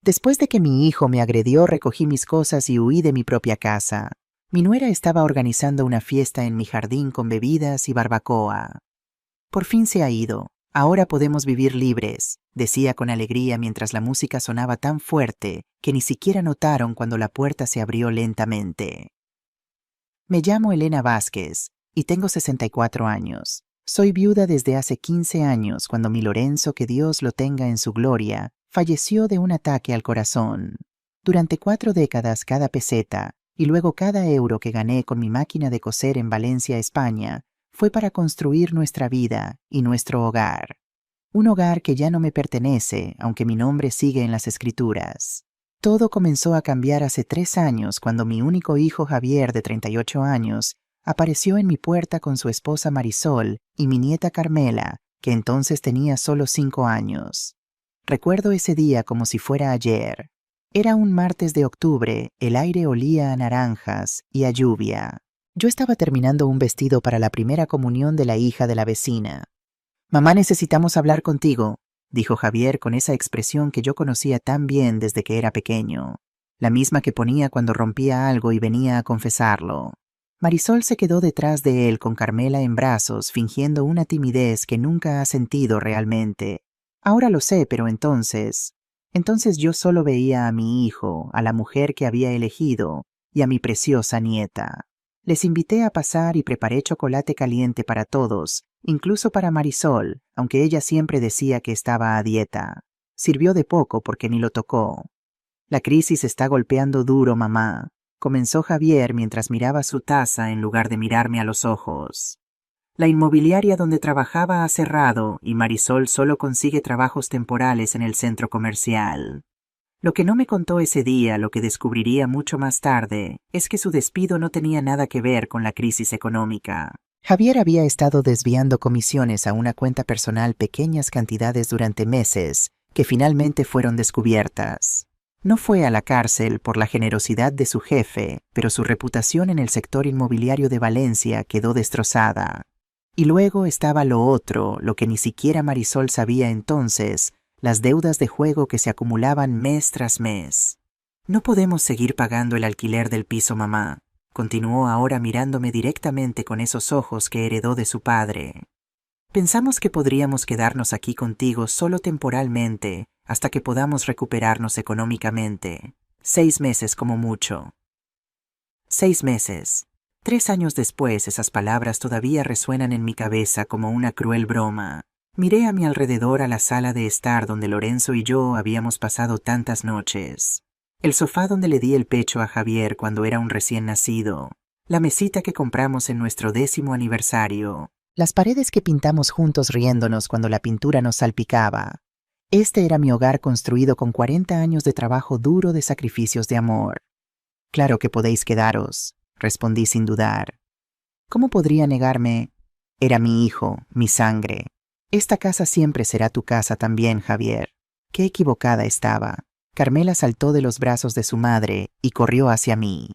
Después de que mi hijo me agredió, recogí mis cosas y huí de mi propia casa. Mi nuera estaba organizando una fiesta en mi jardín con bebidas y barbacoa. Por fin se ha ido. Ahora podemos vivir libres, decía con alegría mientras la música sonaba tan fuerte que ni siquiera notaron cuando la puerta se abrió lentamente. Me llamo Elena Vázquez y tengo 64 años. Soy viuda desde hace 15 años cuando mi Lorenzo, que Dios lo tenga en su gloria, falleció de un ataque al corazón. Durante 4 décadas cada peseta y luego cada euro que gané con mi máquina de coser en Valencia, España, fue para construir nuestra vida y nuestro hogar. Un hogar que ya no me pertenece, aunque mi nombre sigue en las escrituras. Todo comenzó a cambiar hace 3 años cuando mi único hijo Javier, de 38 años, apareció en mi puerta con su esposa Marisol y mi nieta Carmela, que entonces tenía solo 5 años. Recuerdo ese día como si fuera ayer. Era un martes de octubre, el aire olía a naranjas y a lluvia. Yo estaba terminando un vestido para la primera comunión de la hija de la vecina. «Mamá, necesitamos hablar contigo», dijo Javier con esa expresión que yo conocía tan bien desde que era pequeño, la misma que ponía cuando rompía algo y venía a confesarlo. Marisol se quedó detrás de él con Carmela en brazos, fingiendo una timidez que nunca ha sentido realmente. Ahora lo sé, pero entonces yo solo veía a mi hijo, a la mujer que había elegido y a mi preciosa nieta. Les invité a pasar y preparé chocolate caliente para todos, incluso para Marisol, aunque ella siempre decía que estaba a dieta. Sirvió de poco porque ni lo tocó. «La crisis está golpeando duro, mamá», comenzó Javier mientras miraba su taza en lugar de mirarme a los ojos. «La inmobiliaria donde trabajaba ha cerrado y Marisol solo consigue trabajos temporales en el centro comercial. Lo que no me contó ese día, lo que descubriría mucho más tarde, es que su despido no tenía nada que ver con la crisis económica. Javier había estado desviando comisiones a una cuenta personal pequeñas cantidades durante meses, que finalmente fueron descubiertas. No fue a la cárcel por la generosidad de su jefe, pero su reputación en el sector inmobiliario de Valencia quedó destrozada. Y luego estaba lo otro, lo que ni siquiera Marisol sabía entonces, las deudas de juego que se acumulaban mes tras mes. «No podemos seguir pagando el alquiler del piso, mamá», continuó ahora mirándome directamente con esos ojos que heredó de su padre. «Pensamos que podríamos quedarnos aquí contigo solo temporalmente, hasta que podamos recuperarnos económicamente. 6 meses como mucho». 6 meses. 3 años después, esas palabras todavía resuenan en mi cabeza como una cruel broma. Miré a mi alrededor a la sala de estar donde Lorenzo y yo habíamos pasado tantas noches. El sofá donde le di el pecho a Javier cuando era un recién nacido. La mesita que compramos en nuestro 10º aniversario. Las paredes que pintamos juntos riéndonos cuando la pintura nos salpicaba. Este era mi hogar construido con 40 años de trabajo duro, de sacrificios de amor. «Claro que podéis quedaros», respondí sin dudar. ¿Cómo podría negarme? Era mi hijo, mi sangre. Esta casa siempre será tu casa también, Javier. Qué equivocada estaba. Carmela saltó de los brazos de su madre y corrió hacia mí.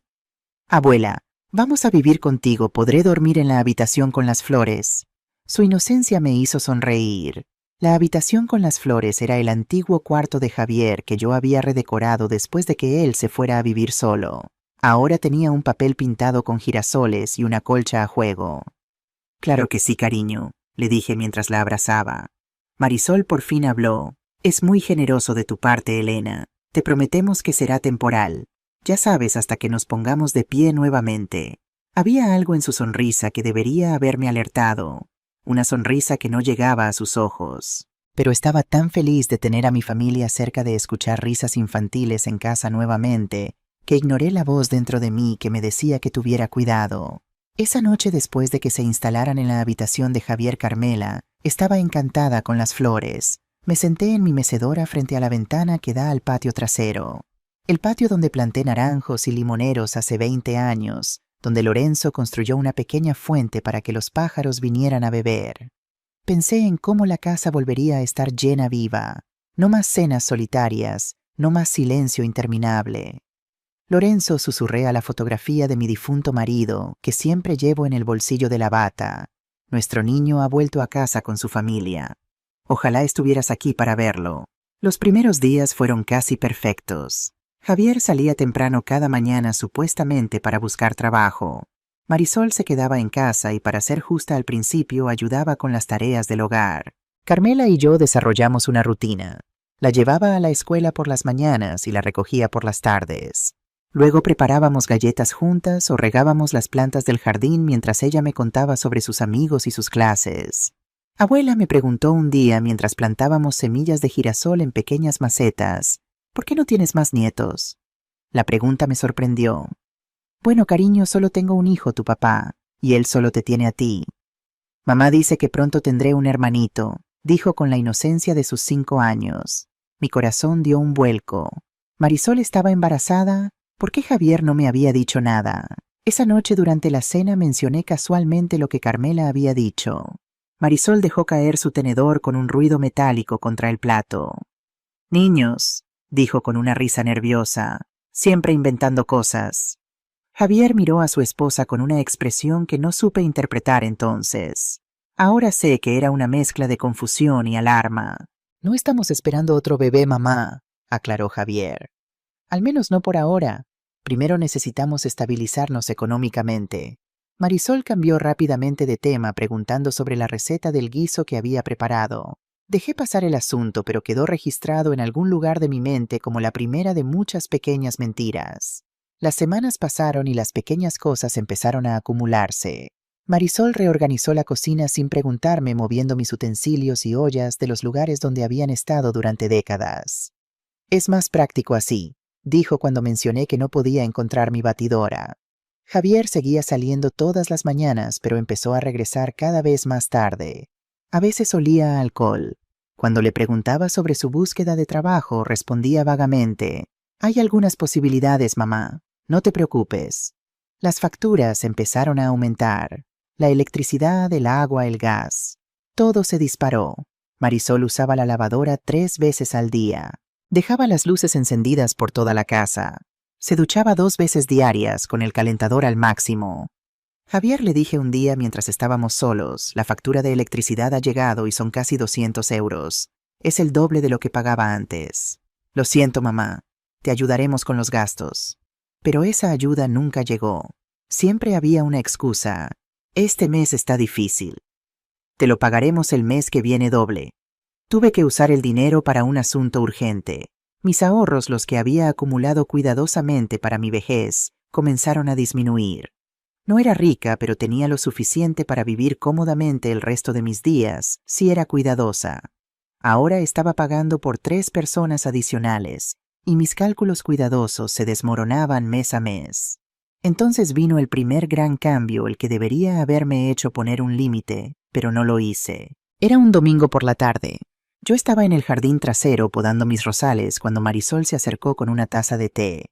«Abuela, vamos a vivir contigo, podré dormir en la habitación con las flores». Su inocencia me hizo sonreír. La habitación con las flores era el antiguo cuarto de Javier que yo había redecorado después de que él se fuera a vivir solo. Ahora tenía un papel pintado con girasoles y una colcha a juego. «Claro que sí, cariño», le dije mientras la abrazaba. Marisol por fin habló. «Es muy generoso de tu parte, Elena. Te prometemos que será temporal. Ya sabes, hasta que nos pongamos de pie nuevamente». Había algo en su sonrisa que debería haberme alertado. Una sonrisa que no llegaba a sus ojos. Pero estaba tan feliz de tener a mi familia cerca, de escuchar risas infantiles en casa nuevamente, que ignoré la voz dentro de mí que me decía que tuviera cuidado. Esa noche, después de que se instalaran en la habitación de Javier Carmela, estaba encantada con las flores. Me senté en mi mecedora frente a la ventana que da al patio trasero. El patio donde planté naranjos y limoneros hace 20 años, donde Lorenzo construyó una pequeña fuente para que los pájaros vinieran a beber. Pensé en cómo la casa volvería a estar llena viva. No más cenas solitarias, no más silencio interminable. «Lorenzo», susurré a la fotografía de mi difunto marido, que siempre llevo en el bolsillo de la bata. «Nuestro niño ha vuelto a casa con su familia. Ojalá estuvieras aquí para verlo». Los primeros días fueron casi perfectos. Javier salía temprano cada mañana supuestamente para buscar trabajo. Marisol se quedaba en casa y, para ser justa, al principio ayudaba con las tareas del hogar. Carmela y yo desarrollamos una rutina. La llevaba a la escuela por las mañanas y la recogía por las tardes. Luego preparábamos galletas juntas o regábamos las plantas del jardín mientras ella me contaba sobre sus amigos y sus clases. Abuela me preguntó un día mientras plantábamos semillas de girasol en pequeñas macetas: ¿por qué no tienes más nietos? La pregunta me sorprendió. Bueno, cariño, solo tengo un hijo, tu papá, y él solo te tiene a ti. Mamá dice que pronto tendré un hermanito, dijo con la inocencia de sus 5 años. Mi corazón dio un vuelco. ¿Marisol estaba embarazada? ¿Por qué Javier no me había dicho nada? Esa noche durante la cena mencioné casualmente lo que Carmela había dicho. Marisol dejó caer su tenedor con un ruido metálico contra el plato. Niños, dijo con una risa nerviosa, siempre inventando cosas. Javier miró a su esposa con una expresión que no supe interpretar entonces. Ahora sé que era una mezcla de confusión y alarma. No estamos esperando otro bebé, mamá, aclaró Javier. Al menos no por ahora. Primero necesitamos estabilizarnos económicamente. Marisol cambió rápidamente de tema preguntando sobre la receta del guiso que había preparado. Dejé pasar el asunto, pero quedó registrado en algún lugar de mi mente como la primera de muchas pequeñas mentiras. Las semanas pasaron y las pequeñas cosas empezaron a acumularse. Marisol reorganizó la cocina sin preguntarme, moviendo mis utensilios y ollas de los lugares donde habían estado durante décadas. Es más práctico así, dijo cuando mencioné que no podía encontrar mi batidora. Javier seguía saliendo todas las mañanas, pero empezó a regresar cada vez más tarde. A veces olía a alcohol. Cuando le preguntaba sobre su búsqueda de trabajo, respondía vagamente: hay algunas posibilidades, mamá. No te preocupes. Las facturas empezaron a aumentar. La electricidad, el agua, el gas. Todo se disparó. Marisol usaba la lavadora 3 veces al día. Dejaba las luces encendidas por toda la casa. Se duchaba 2 veces diarias con el calentador al máximo. Javier, le dije un día mientras estábamos solos, la factura de electricidad ha llegado y son casi 200 euros. Es el doble de lo que pagaba antes. Lo siento, mamá. Te ayudaremos con los gastos. Pero esa ayuda nunca llegó. Siempre había una excusa. Este mes está difícil. Te lo pagaremos el mes que viene doble. Tuve que usar el dinero para un asunto urgente. Mis ahorros, los que había acumulado cuidadosamente para mi vejez, comenzaron a disminuir. No era rica, pero tenía lo suficiente para vivir cómodamente el resto de mis días, si era cuidadosa. Ahora estaba pagando por 3 personas adicionales, y mis cálculos cuidadosos se desmoronaban mes a mes. Entonces vino el primer gran cambio, el que debería haberme hecho poner un límite, pero no lo hice. Era un domingo por la tarde. Yo estaba en el jardín trasero podando mis rosales cuando Marisol se acercó con una taza de té.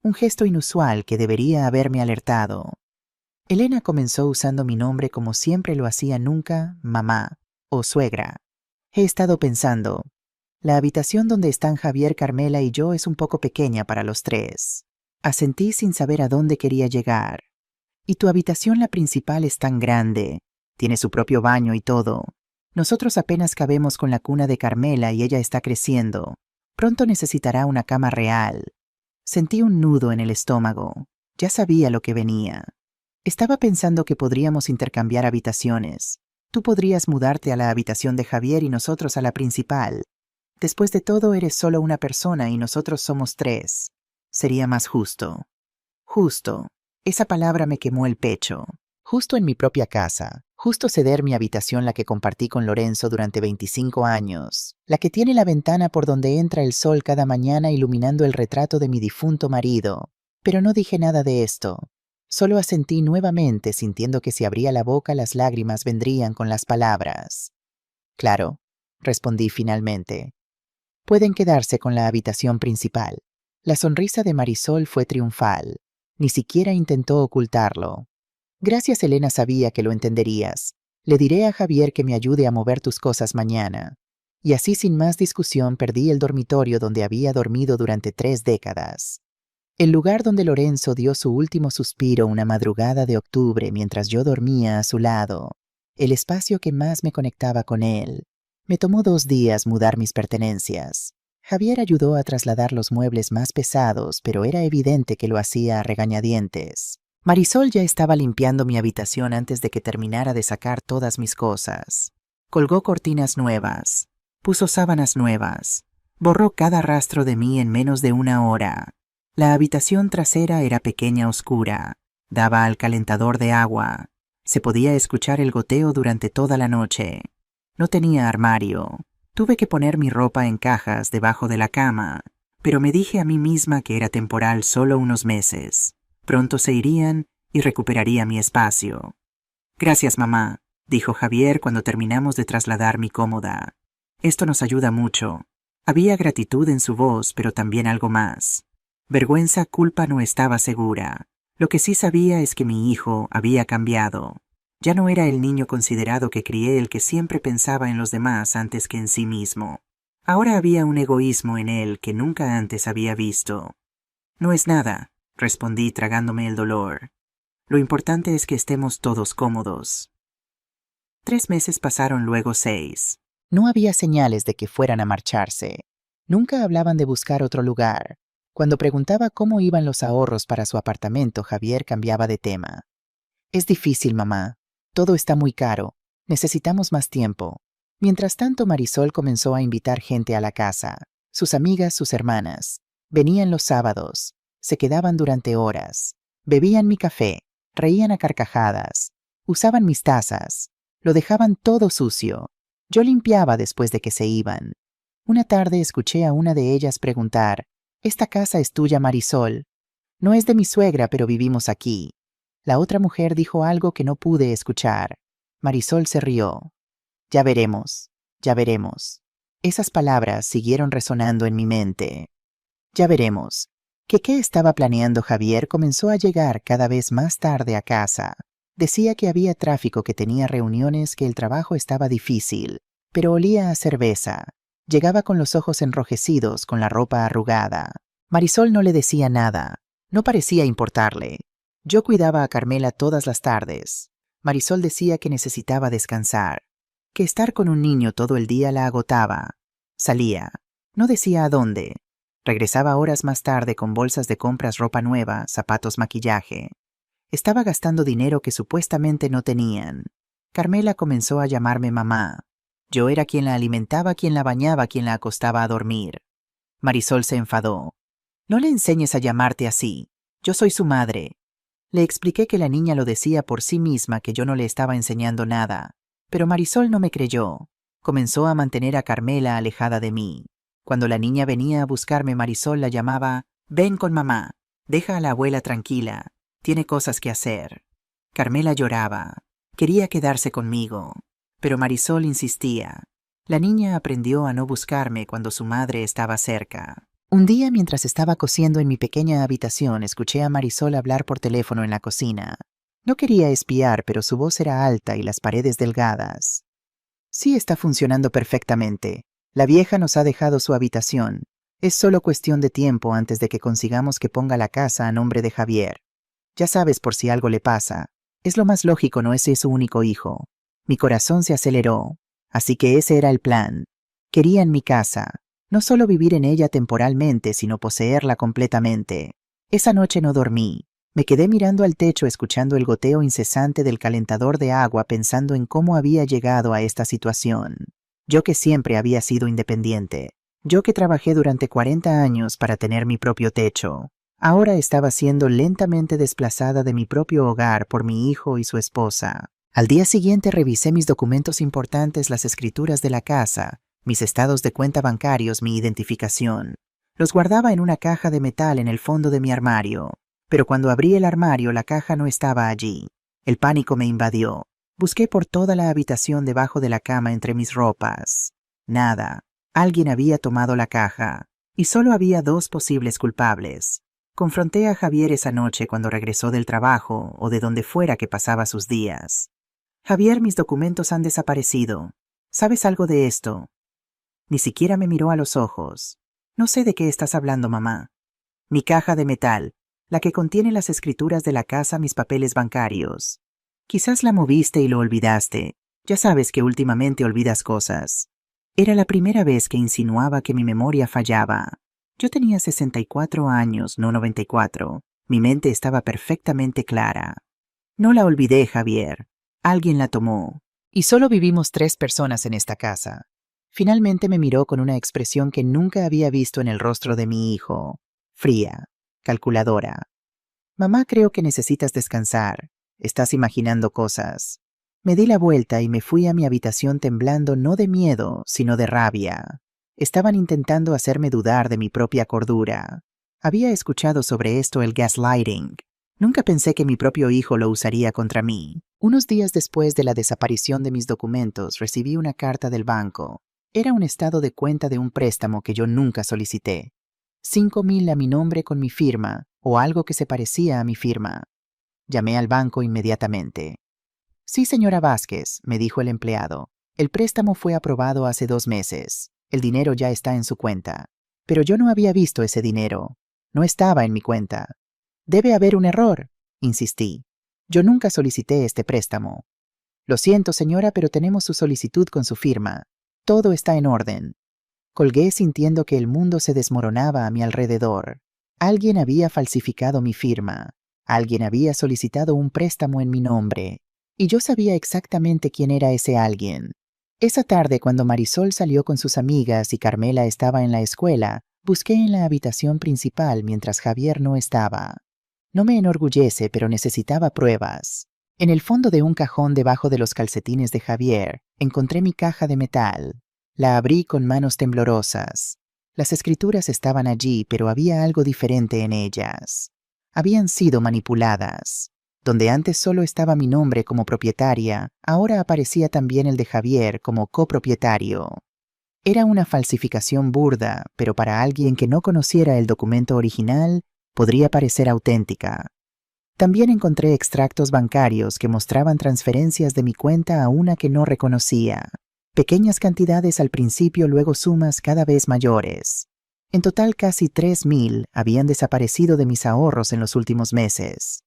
Un gesto inusual que debería haberme alertado. Elena comenzó usando mi nombre como siempre lo hacía, nunca mamá o suegra. He estado pensando. La habitación donde están Javier, Carmela y yo es un poco pequeña para los 3. Asentí sin saber a dónde quería llegar. Y tu habitación, la principal, es tan grande. Tiene su propio baño y todo. Nosotros apenas cabemos con la cuna de Carmela y ella está creciendo. Pronto necesitará una cama real. Sentí un nudo en el estómago. Ya sabía lo que venía. Estaba pensando que podríamos intercambiar habitaciones. Tú podrías mudarte a la habitación de Javier y nosotros a la principal. Después de todo, eres solo una persona y nosotros somos 3. Sería más justo. Justo. Esa palabra me quemó el pecho. Justo en mi propia casa. Justo ceder mi habitación, la que compartí con Lorenzo durante 25 años. La que tiene la ventana por donde entra el sol cada mañana iluminando el retrato de mi difunto marido. Pero no dije nada de esto. Solo asentí nuevamente, sintiendo que si abría la boca las lágrimas vendrían con las palabras. Claro, respondí finalmente. Pueden quedarse con la habitación principal. La sonrisa de Marisol fue triunfal. Ni siquiera intentó ocultarlo. Gracias, Elena, sabía que lo entenderías. Le diré a Javier que me ayude a mover tus cosas mañana. Y así, sin más discusión, perdí el dormitorio donde había dormido durante 3 décadas. El lugar donde Lorenzo dio su último suspiro una madrugada de octubre mientras yo dormía a su lado. El espacio que más me conectaba con él. Me tomó 2 días mudar mis pertenencias. Javier ayudó a trasladar los muebles más pesados, pero era evidente que lo hacía a regañadientes. Marisol ya estaba limpiando mi habitación antes de que terminara de sacar todas mis cosas. Colgó cortinas nuevas, puso sábanas nuevas, borró cada rastro de mí en menos de una hora. La habitación trasera era pequeña oscura, daba al calentador de agua. Se podía escuchar el goteo durante toda la noche. No tenía armario. Tuve que poner mi ropa en cajas debajo de la cama, pero me dije a mí misma que era temporal solo unos meses. Pronto se irían y recuperaría mi espacio. Gracias, mamá, dijo Javier cuando terminamos de trasladar mi cómoda. Esto nos ayuda mucho. Había gratitud en su voz, pero también algo más. Vergüenza, culpa no estaba segura. Lo que sí sabía es que mi hijo había cambiado. Ya no era el niño considerado que crié el que siempre pensaba en los demás antes que en sí mismo. Ahora había un egoísmo en él que nunca antes había visto. No es nada, respondí tragándome el dolor. Lo importante es que estemos todos cómodos. 3 meses pasaron, luego 6. No había señales de que fueran a marcharse. Nunca hablaban de buscar otro lugar. Cuando preguntaba cómo iban los ahorros para su apartamento, Javier cambiaba de tema. Es difícil, mamá. Todo está muy caro. Necesitamos más tiempo. Mientras tanto, Marisol comenzó a invitar gente a la casa. Sus amigas, sus hermanas. Venían los sábados. Se quedaban durante horas. Bebían mi café. Reían a carcajadas. Usaban mis tazas. Lo dejaban todo sucio. Yo limpiaba después de que se iban. Una tarde escuché a una de ellas preguntar: «¿Esta casa es tuya, Marisol?» «No es de mi suegra, pero vivimos aquí». La otra mujer dijo algo que no pude escuchar. Marisol se rió. Ya veremos, ya veremos. Esas palabras siguieron resonando en mi mente. Ya veremos. ¿Qué estaba planeando Javier? Comenzó a llegar cada vez más tarde a casa. Decía que había tráfico, que tenía reuniones, que el trabajo estaba difícil, pero olía a cerveza. Llegaba con los ojos enrojecidos, con la ropa arrugada. Marisol no le decía nada. No parecía importarle. Yo cuidaba a Carmela todas las tardes. Marisol decía que necesitaba descansar, que estar con un niño todo el día la agotaba. Salía. No decía a dónde. Regresaba horas más tarde con bolsas de compras, ropa nueva, zapatos, maquillaje. Estaba gastando dinero que supuestamente no tenían. Carmela comenzó a llamarme mamá. Yo era quien la alimentaba, quien la bañaba, quien la acostaba a dormir. Marisol se enfadó. No le enseñes a llamarte así. Yo soy su madre. Le expliqué que la niña lo decía por sí misma, que yo no le estaba enseñando nada. Pero Marisol no me creyó. Comenzó a mantener a Carmela alejada de mí. Cuando la niña venía a buscarme, Marisol la llamaba: «Ven con mamá. Deja a la abuela tranquila. Tiene cosas que hacer». Carmela lloraba. Quería quedarse conmigo. Pero Marisol insistía. La niña aprendió a no buscarme cuando su madre estaba cerca. Un día, mientras estaba cosiendo en mi pequeña habitación, escuché a Marisol hablar por teléfono en la cocina. No quería espiar, pero su voz era alta y las paredes delgadas. «Sí, está funcionando perfectamente. La vieja nos ha dejado su habitación. Es solo cuestión de tiempo antes de que consigamos que ponga la casa a nombre de Javier. Ya sabes, por si algo le pasa. Es lo más lógico, no es su único hijo». Mi corazón se aceleró. Así que ese era el plan. Querían mi casa. No solo vivir en ella temporalmente, sino poseerla completamente. Esa noche no dormí. Me quedé mirando al techo, escuchando el goteo incesante del calentador de agua, pensando en cómo había llegado a esta situación. Yo, que siempre había sido independiente. Yo, que trabajé durante 40 años para tener mi propio techo. Ahora estaba siendo lentamente desplazada de mi propio hogar por mi hijo y su esposa. Al día siguiente revisé mis documentos importantes, las escrituras de la casa, mis estados de cuenta bancarios, mi identificación. Los guardaba en una caja de metal en el fondo de mi armario. Pero cuando abrí el armario, la caja no estaba allí. El pánico me invadió. Busqué por toda la habitación, debajo de la cama, entre mis ropas. Nada. Alguien había tomado la caja. Y solo había 2 posibles culpables. Confronté a Javier esa noche cuando regresó del trabajo o de donde fuera que pasaba sus días. «Javier, mis documentos han desaparecido. ¿Sabes algo de esto?» Ni siquiera me miró a los ojos. «No sé de qué estás hablando, mamá». «Mi caja de metal, la que contiene las escrituras de la casa, mis papeles bancarios. Quizás la moviste y lo olvidaste. Ya sabes que últimamente olvidas cosas». Era la primera vez que insinuaba que mi memoria fallaba. Yo tenía 64 años, no 94. Mi mente estaba perfectamente clara. No la olvidé, Javier. Alguien la tomó. Y solo vivimos 3 personas en esta casa. Finalmente me miró con una expresión que nunca había visto en el rostro de mi hijo. Fría, calculadora. Mamá, creo que necesitas descansar. Estás imaginando cosas. Me di la vuelta y me fui a mi habitación temblando no de miedo, sino de rabia. Estaban intentando hacerme dudar de mi propia cordura. Había escuchado sobre esto el gaslighting. Nunca pensé que mi propio hijo lo usaría contra mí. Unos días después de la desaparición de mis documentos, recibí una carta del banco. Era un estado de cuenta de un préstamo que yo nunca solicité. 5,000 a mi nombre con mi firma, o algo que se parecía a mi firma. Llamé al banco inmediatamente. Sí, señora Vázquez, me dijo el empleado. El préstamo fue aprobado hace 2 meses. El dinero ya está en su cuenta. Pero yo no había visto ese dinero. No estaba en mi cuenta. Debe haber un error, insistí. Yo nunca solicité este préstamo. Lo siento, señora, pero tenemos su solicitud con su firma. Todo está en orden. Colgué sintiendo que el mundo se desmoronaba a mi alrededor. Alguien había falsificado mi firma. Alguien había solicitado un préstamo en mi nombre. Y yo sabía exactamente quién era ese alguien. Esa tarde, cuando Marisol salió con sus amigas y Carmela estaba en la escuela, busqué en la habitación principal mientras Javier no estaba. No me enorgullece, pero necesitaba pruebas. En el fondo de un cajón debajo de los calcetines de Javier, encontré mi caja de metal. La abrí con manos temblorosas. Las escrituras estaban allí, pero había algo diferente en ellas. Habían sido manipuladas. Donde antes solo estaba mi nombre como propietaria, ahora aparecía también el de Javier como copropietario. Era una falsificación burda, pero para alguien que no conociera el documento original, podría parecer auténtica. También encontré extractos bancarios que mostraban transferencias de mi cuenta a una que no reconocía. Pequeñas cantidades al principio, luego sumas cada vez mayores. En total, casi 3,000 habían desaparecido de mis ahorros en los últimos meses.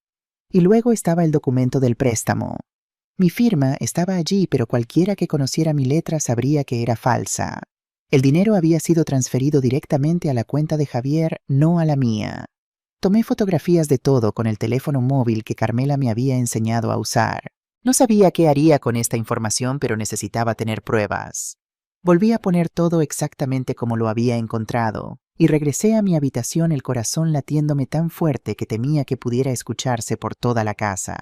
Y luego estaba el documento del préstamo. Mi firma estaba allí, pero cualquiera que conociera mi letra sabría que era falsa. El dinero había sido transferido directamente a la cuenta de Javier, no a la mía. Tomé fotografías de todo con el teléfono móvil que Carmela me había enseñado a usar. No sabía qué haría con esta información, pero necesitaba tener pruebas. Volví a poner todo exactamente como lo había encontrado, y regresé a mi habitación, el corazón latiéndome tan fuerte que temía que pudiera escucharse por toda la casa.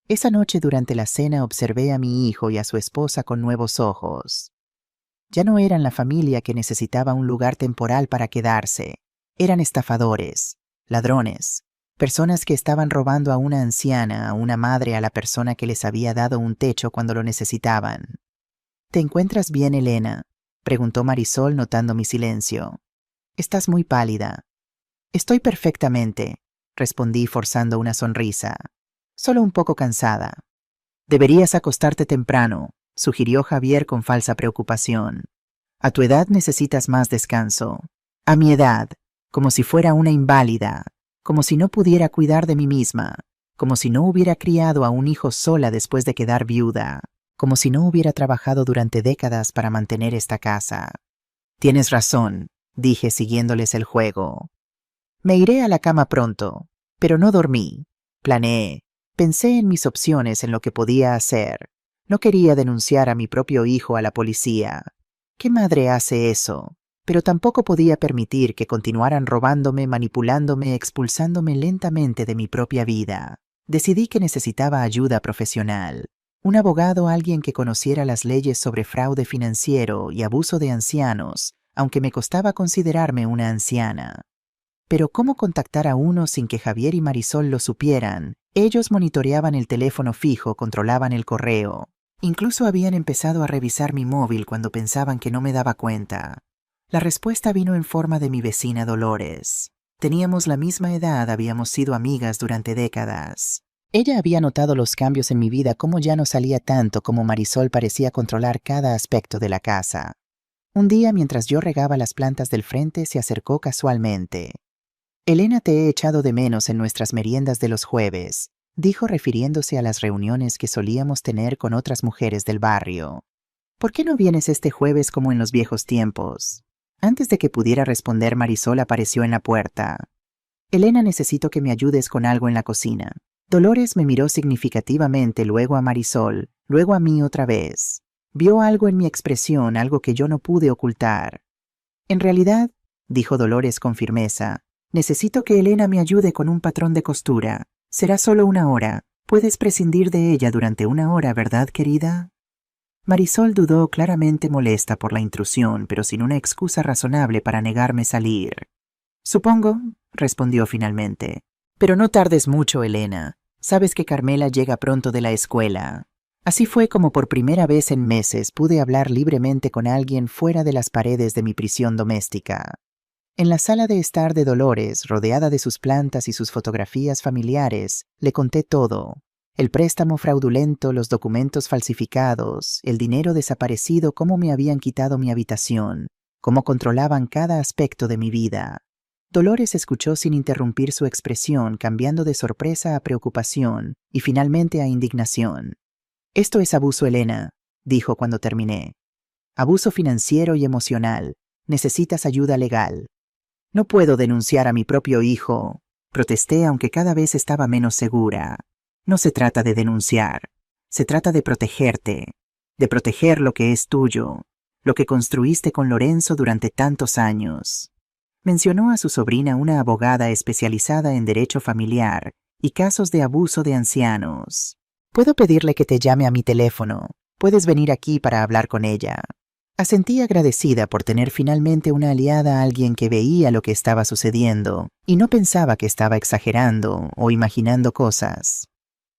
Esa noche durante la cena observé a mi hijo y a su esposa con nuevos ojos. Ya no eran la familia que necesitaba un lugar temporal para quedarse. Eran estafadores, ladrones, personas que estaban robando a una anciana, a una madre, a la persona que les había dado un techo cuando lo necesitaban. ¿Te encuentras bien, Elena?, preguntó Marisol notando mi silencio. Estás muy pálida. Estoy perfectamente, respondí forzando una sonrisa. Solo un poco cansada. Deberías acostarte temprano, sugirió Javier con falsa preocupación. A tu edad necesitas más descanso. A mi edad, como si fuera una inválida, como si no pudiera cuidar de mí misma, como si no hubiera criado a un hijo sola después de quedar viuda, como si no hubiera trabajado durante décadas para mantener esta casa. Tienes razón, dije siguiéndoles el juego. Me iré a la cama pronto, pero no dormí. Planeé. Pensé en mis opciones, en lo que podía hacer. No quería denunciar a mi propio hijo a la policía. ¿Qué madre hace eso? Pero tampoco podía permitir que continuaran robándome, manipulándome, expulsándome lentamente de mi propia vida. Decidí que necesitaba ayuda profesional. Un abogado, alguien que conociera las leyes sobre fraude financiero y abuso de ancianos, aunque me costaba considerarme una anciana. Pero ¿cómo contactar a uno sin que Javier y Marisol lo supieran? Ellos monitoreaban el teléfono fijo, controlaban el correo. Incluso habían empezado a revisar mi móvil cuando pensaban que no me daba cuenta. La respuesta vino en forma de mi vecina Dolores. Teníamos la misma edad, habíamos sido amigas durante décadas. Ella había notado los cambios en mi vida, cómo ya no salía tanto, como Marisol parecía controlar cada aspecto de la casa. Un día, mientras yo regaba las plantas del frente, se acercó casualmente. Elena, te he echado de menos en nuestras meriendas de los jueves, dijo refiriéndose a las reuniones que solíamos tener con otras mujeres del barrio. ¿Por qué no vienes este jueves como en los viejos tiempos? Antes de que pudiera responder, Marisol apareció en la puerta. Elena, necesito que me ayudes con algo en la cocina. Dolores me miró significativamente, luego a Marisol, luego a mí otra vez. Vio algo en mi expresión, algo que yo no pude ocultar. En realidad, dijo Dolores con firmeza, necesito que Elena me ayude con un patrón de costura. Será solo 1 hora. Puedes prescindir de ella durante 1 hora, ¿verdad, querida? Marisol dudó, claramente molesta por la intrusión, pero sin una excusa razonable para negarme salir. Supongo, respondió finalmente. Pero no tardes mucho, Elena. Sabes que Carmela llega pronto de la escuela. Así fue como por primera vez en meses pude hablar libremente con alguien fuera de las paredes de mi prisión doméstica. En la sala de estar de Dolores, rodeada de sus plantas y sus fotografías familiares, le conté todo. El préstamo fraudulento, los documentos falsificados, el dinero desaparecido, cómo me habían quitado mi habitación, cómo controlaban cada aspecto de mi vida. Dolores escuchó sin interrumpir su expresión, cambiando de sorpresa a preocupación y finalmente a indignación. Esto es abuso, Elena, dijo cuando terminé. Abuso financiero y emocional. Necesitas ayuda legal. No puedo denunciar a mi propio hijo, protesté, aunque cada vez estaba menos segura. No se trata de denunciar, se trata de protegerte, de proteger lo que es tuyo, lo que construiste con Lorenzo durante tantos años. Mencionó a su sobrina, una abogada especializada en derecho familiar y casos de abuso de ancianos. Puedo pedirle que te llame a mi teléfono. Puedes venir aquí para hablar con ella. Asentí agradecida por tener finalmente una aliada, a alguien que veía lo que estaba sucediendo y no pensaba que estaba exagerando o imaginando cosas.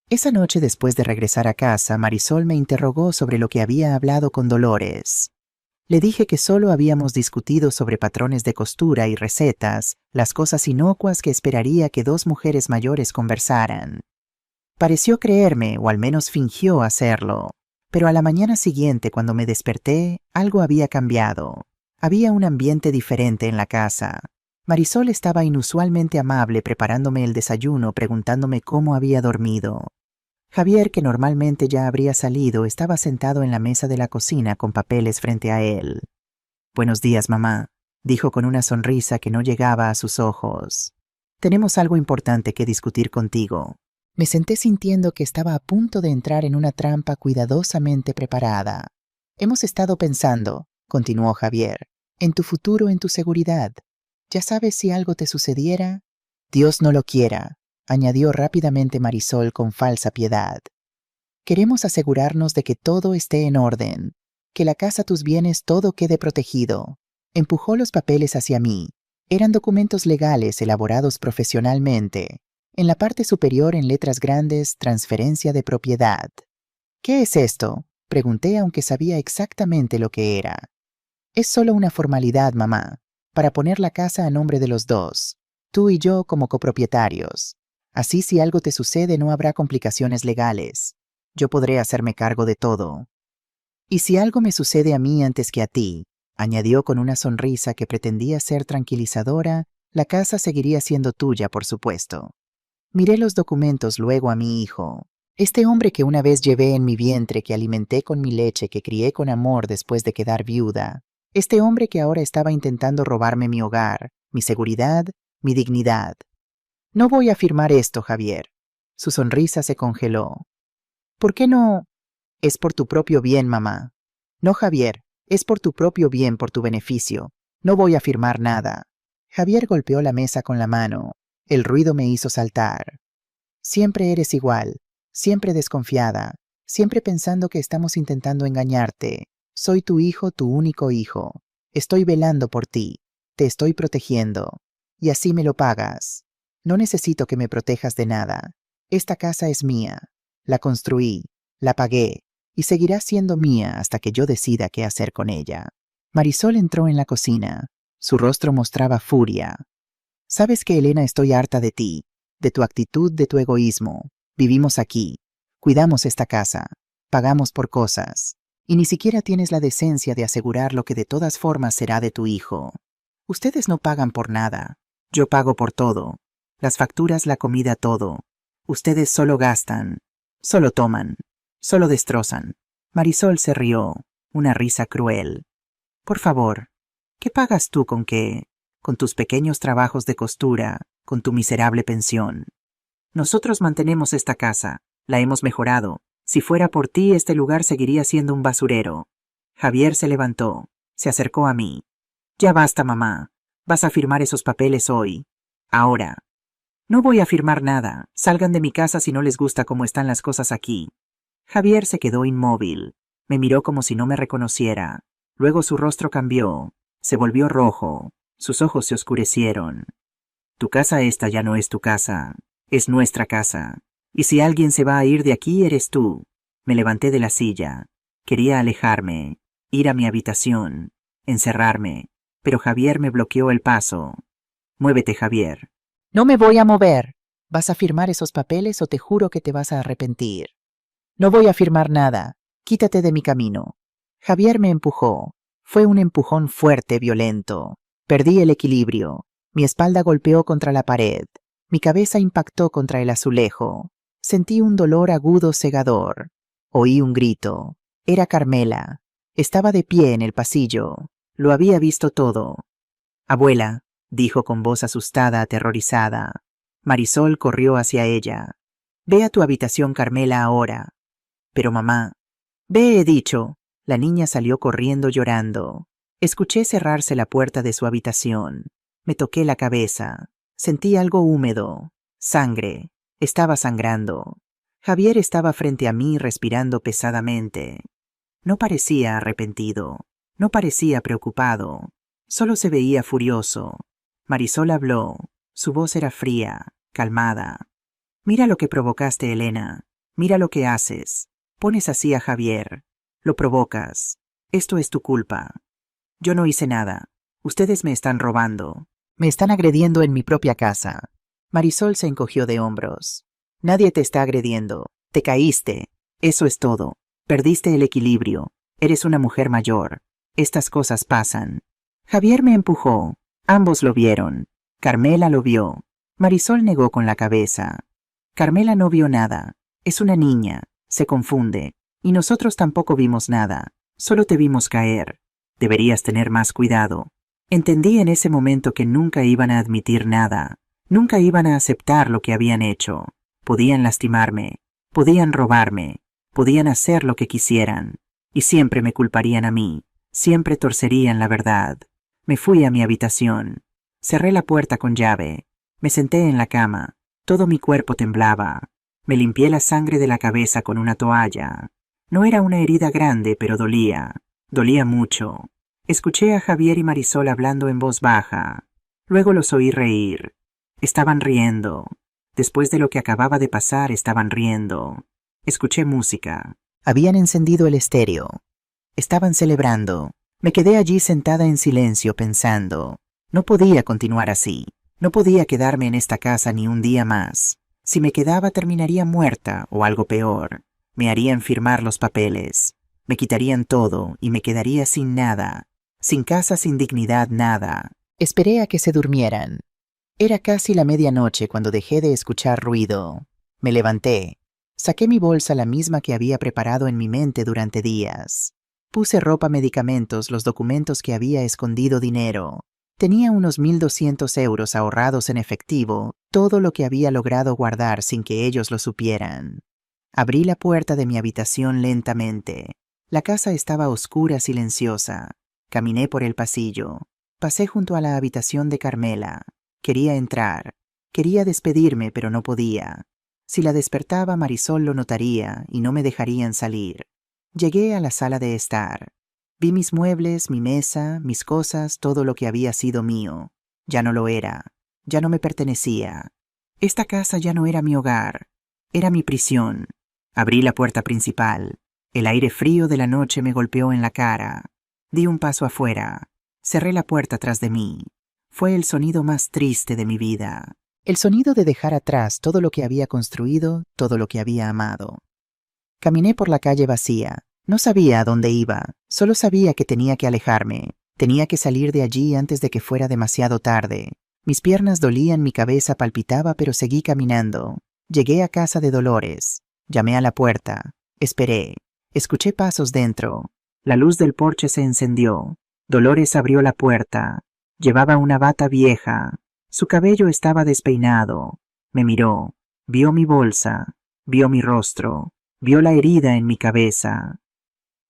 Esa noche, después de regresar a casa, Marisol me interrogó sobre lo que había hablado con Dolores. Le dije que solo habíamos discutido sobre patrones de costura y recetas, las cosas inocuas que esperaría que dos mujeres mayores conversaran. Pareció creerme, o al menos fingió hacerlo. Pero a la mañana siguiente, cuando me desperté, algo había cambiado. Había un ambiente diferente en la casa. Marisol estaba inusualmente amable preparándome el desayuno, preguntándome cómo había dormido. Javier, que normalmente ya habría salido, estaba sentado en la mesa de la cocina con papeles frente a él. «Buenos días, mamá», dijo con una sonrisa que no llegaba a sus ojos. «Tenemos algo importante que discutir contigo». Me senté sintiendo que estaba a punto de entrar en una trampa cuidadosamente preparada. «Hemos estado pensando», continuó Javier, «en tu futuro, en tu seguridad. ¿Ya sabes si algo te sucediera?» «Dios no lo quiera», añadió rápidamente Marisol con falsa piedad. «Queremos asegurarnos de que todo esté en orden, que la casa, tus bienes, todo quede protegido». Empujó los papeles hacia mí. Eran documentos legales elaborados profesionalmente. En la parte superior, en letras grandes, transferencia de propiedad. «¿Qué es esto?», pregunté, aunque sabía exactamente lo que era. «Es solo una formalidad, mamá, para poner la casa a nombre de los dos, tú y yo como copropietarios. Así, si algo te sucede, no habrá complicaciones legales. Yo podré hacerme cargo de todo». «Y si algo me sucede a mí antes que a ti», añadió con una sonrisa que pretendía ser tranquilizadora, «la casa seguiría siendo tuya, por supuesto». Miré los documentos, luego a mi hijo. Este hombre que una vez llevé en mi vientre, que alimenté con mi leche, que crié con amor después de quedar viuda. Este hombre que ahora estaba intentando robarme mi hogar, mi seguridad, mi dignidad. «No voy a firmar esto, Javier». Su sonrisa se congeló. «¿Por qué no?» «Es por tu propio bien, mamá». «No, Javier, es por tu propio bien, por tu beneficio. No voy a firmar nada». Javier golpeó la mesa con la mano. El ruido me hizo saltar. «Siempre eres igual, siempre desconfiada, siempre pensando que estamos intentando engañarte. Soy tu hijo, tu único hijo. Estoy velando por ti, te estoy protegiendo. Y así me lo pagas. No necesito que me protejas de nada. Esta casa es mía. La construí, la pagué, y seguirá siendo mía hasta que yo decida qué hacer con ella». Marisol entró en la cocina. Su rostro mostraba furia. «Sabes que, Elena, estoy harta de ti, de tu actitud, de tu egoísmo. Vivimos aquí, cuidamos esta casa, pagamos por cosas, y ni siquiera tienes la decencia de asegurar lo que de todas formas será de tu hijo. Ustedes no pagan por nada, yo pago por todo, las facturas, la comida, todo. Ustedes solo gastan, solo toman, solo destrozan». Marisol se rió. una risa cruel. Por favor, ¿qué pagas tú con qué? Con tus pequeños trabajos de costura, con tu miserable pensión. Nosotros mantenemos esta casa, la hemos mejorado. Si fuera por ti, este lugar seguiría siendo un basurero. Javier se levantó, se acercó a mí. Ya basta, mamá. Vas a firmar esos papeles hoy. Ahora. No voy a firmar nada. Salgan de mi casa si no les gusta cómo están las cosas aquí. Javier se quedó inmóvil. Me miró como si no me reconociera. Luego su rostro cambió. Se volvió rojo. Sus ojos se oscurecieron. Tu casa esta ya no es tu casa. Es nuestra casa. Y si alguien se va a ir de aquí, eres tú. Me levanté de la silla. Quería alejarme, ir a mi habitación, encerrarme, pero Javier me bloqueó el paso. Muévete, Javier. No me voy a mover. ¿Vas a firmar esos papeles o te juro que te vas a arrepentir? No voy a firmar nada. Quítate de mi camino. Javier me empujó. Fue un empujón fuerte, violento. Perdí el equilibrio. Mi espalda golpeó contra la pared. Mi cabeza impactó contra el azulejo. Sentí un dolor agudo cegador. Oí un grito. Era Carmela. Estaba de pie en el pasillo. Lo había visto todo. Abuela, dijo con voz asustada, aterrorizada. Marisol corrió hacia ella. Ve a tu habitación, Carmela, ahora. Pero mamá. Ve, he dicho. La niña salió corriendo llorando. Escuché cerrarse la puerta de su habitación. Me toqué la cabeza. Sentí algo húmedo. Sangre. Estaba sangrando. Javier estaba frente a mí respirando pesadamente. No parecía arrepentido. No parecía preocupado. Solo se veía furioso. Marisol habló. Su voz era fría, calmada. Mira lo que provocaste, Elena. Mira lo que haces. Pones así a Javier. Lo provocas. Esto es tu culpa. Yo no hice nada. Ustedes me están robando. Me están agrediendo en mi propia casa. Marisol se encogió de hombros. Nadie te está agrediendo. Te caíste. Eso es todo. Perdiste el equilibrio. Eres una mujer mayor. Estas cosas pasan. Javier me empujó. Ambos lo vieron. Carmela lo vio. Marisol negó con la cabeza. Carmela no vio nada. Es una niña. Se confunde. Y nosotros tampoco vimos nada. Solo te vimos caer. Deberías tener más cuidado. Entendí en ese momento que nunca iban a admitir nada. Nunca iban a aceptar lo que habían hecho. Podían lastimarme. Podían robarme. Podían hacer lo que quisieran. Y siempre me culparían a mí. Siempre torcerían la verdad. Me fui a mi habitación. Cerré la puerta con llave. Me senté en la cama. Todo mi cuerpo temblaba. Me limpié la sangre de la cabeza con una toalla. No era una herida grande, pero dolía. Dolía mucho. Escuché a Javier y Marisol hablando en voz baja. Luego los oí reír. Estaban riendo. Después de lo que acababa de pasar, estaban riendo. Escuché música. Habían encendido el estéreo. Estaban celebrando. Me quedé allí sentada en silencio pensando. No podía continuar así. No podía quedarme en esta casa ni un día más. Si me quedaba terminaría muerta o algo peor. Me harían firmar los papeles. Me quitarían todo y me quedaría sin nada. Sin casa, sin dignidad, nada. Esperé a que se durmieran. Era casi la medianoche cuando dejé de escuchar ruido. Me levanté. Saqué mi bolsa, la misma que había preparado en mi mente durante días. Puse ropa, medicamentos, los documentos que había escondido, dinero. Tenía unos 1.200 euros ahorrados en efectivo, todo lo que había logrado guardar sin que ellos lo supieran. Abrí la puerta de mi habitación lentamente. La casa estaba oscura, silenciosa. Caminé por el pasillo. Pasé junto a la habitación de Carmela. Quería entrar. Quería despedirme, pero no podía. Si la despertaba, Marisol lo notaría y no me dejarían salir. Llegué a la sala de estar. Vi mis muebles, mi mesa, mis cosas, todo lo que había sido mío. Ya no lo era. Ya no me pertenecía. Esta casa ya no era mi hogar. Era mi prisión. Abrí la puerta principal. El aire frío de la noche me golpeó en la cara. Di un paso afuera. Cerré la puerta tras de mí. Fue el sonido más triste de mi vida. El sonido de dejar atrás todo lo que había construido, todo lo que había amado. Caminé por la calle vacía. No sabía a dónde iba. Solo sabía que tenía que alejarme. Tenía que salir de allí antes de que fuera demasiado tarde. Mis piernas dolían, mi cabeza palpitaba, pero seguí caminando. Llegué a casa de Dolores. Llamé a la puerta. Esperé. Escuché pasos dentro. La luz del porche se encendió. Dolores abrió la puerta. Llevaba una bata vieja. Su cabello estaba despeinado. Me miró. Vio mi bolsa. Vio mi rostro. Vio la herida en mi cabeza.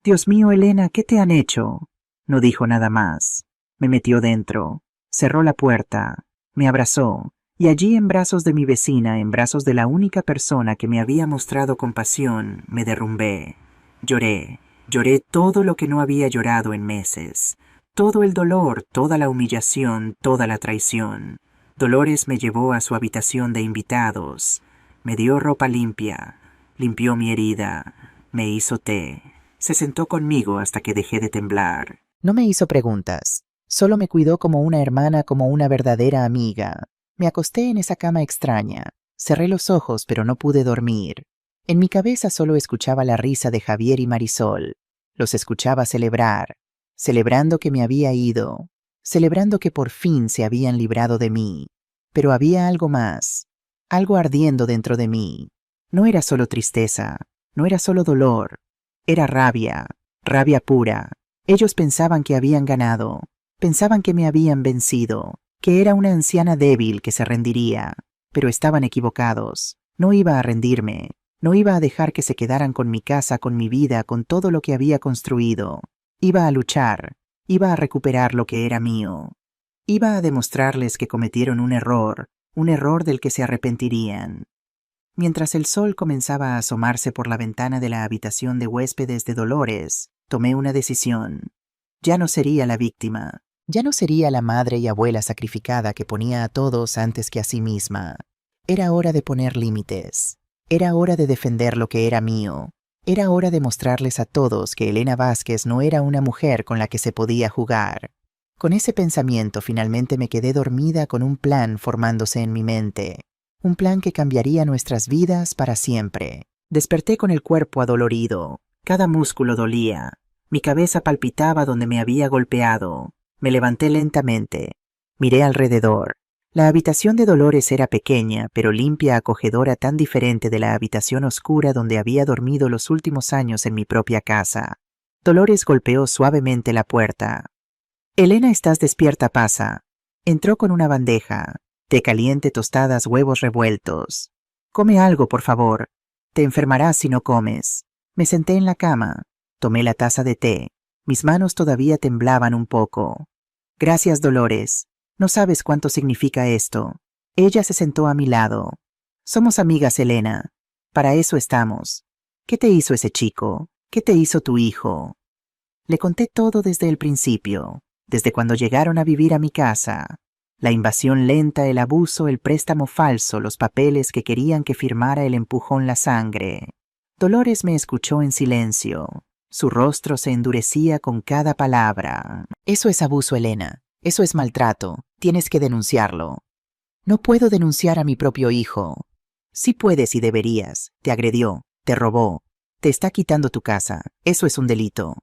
Dios mío, Elena, ¿qué te han hecho? No dijo nada más. Me metió dentro. Cerró la puerta. Me abrazó. Y allí, en brazos de mi vecina, en brazos de la única persona que me había mostrado compasión, me derrumbé. Lloré. Lloré todo lo que no había llorado en meses. Todo el dolor, toda la humillación, toda la traición. Dolores me llevó a su habitación de invitados. Me dio ropa limpia. Limpió mi herida. Me hizo té. Se sentó conmigo hasta que dejé de temblar. No me hizo preguntas. Solo me cuidó como una hermana, como una verdadera amiga. Me acosté en esa cama extraña. Cerré los ojos, pero no pude dormir. En mi cabeza solo escuchaba la risa de Javier y Marisol. Los escuchaba celebrar, celebrando que me había ido, celebrando que por fin se habían librado de mí. Pero había algo más, algo ardiendo dentro de mí. No era solo tristeza, no era solo dolor, era rabia, rabia pura. Ellos pensaban que habían ganado, pensaban que me habían vencido, que era una anciana débil que se rendiría, pero estaban equivocados. No iba a rendirme. No iba a dejar que se quedaran con mi casa, con mi vida, con todo lo que había construido. Iba a luchar, iba a recuperar lo que era mío. Iba a demostrarles que cometieron un error del que se arrepentirían. Mientras el sol comenzaba a asomarse por la ventana de la habitación de huéspedes de Dolores, tomé una decisión. Ya no sería la víctima. Ya no sería la madre y abuela sacrificada que ponía a todos antes que a sí misma. Era hora de poner límites. Era hora de defender lo que era mío. Era hora de mostrarles a todos que Elena Vázquez no era una mujer con la que se podía jugar. Con ese pensamiento finalmente me quedé dormida con un plan formándose en mi mente. Un plan que cambiaría nuestras vidas para siempre. Desperté con el cuerpo adolorido. Cada músculo dolía. Mi cabeza palpitaba donde me había golpeado. Me levanté lentamente. Miré alrededor. La habitación de Dolores era pequeña, pero limpia, acogedora, tan diferente de la habitación oscura donde había dormido los últimos años en mi propia casa. Dolores golpeó suavemente la puerta. «Elena, ¿estás despierta? Pasa». Entró con una bandeja. Té caliente, tostadas, huevos revueltos. «Come algo, por favor. Te enfermarás si no comes». Me senté en la cama. Tomé la taza de té. Mis manos todavía temblaban un poco. «Gracias, Dolores. No sabes cuánto significa esto». Ella se sentó a mi lado. «Somos amigas, Elena. Para eso estamos. ¿Qué te hizo ese chico? ¿Qué te hizo tu hijo?» Le conté todo desde el principio, desde cuando llegaron a vivir a mi casa. La invasión lenta, el abuso, el préstamo falso, los papeles que querían que firmara el empujón la sangre. Dolores me escuchó en silencio. Su rostro se endurecía con cada palabra. «Eso es abuso, Elena. Eso es maltrato. Tienes que denunciarlo». «No puedo denunciar a mi propio hijo». «Sí puedes y deberías. Te agredió, te robó, te está quitando tu casa. Eso es un delito».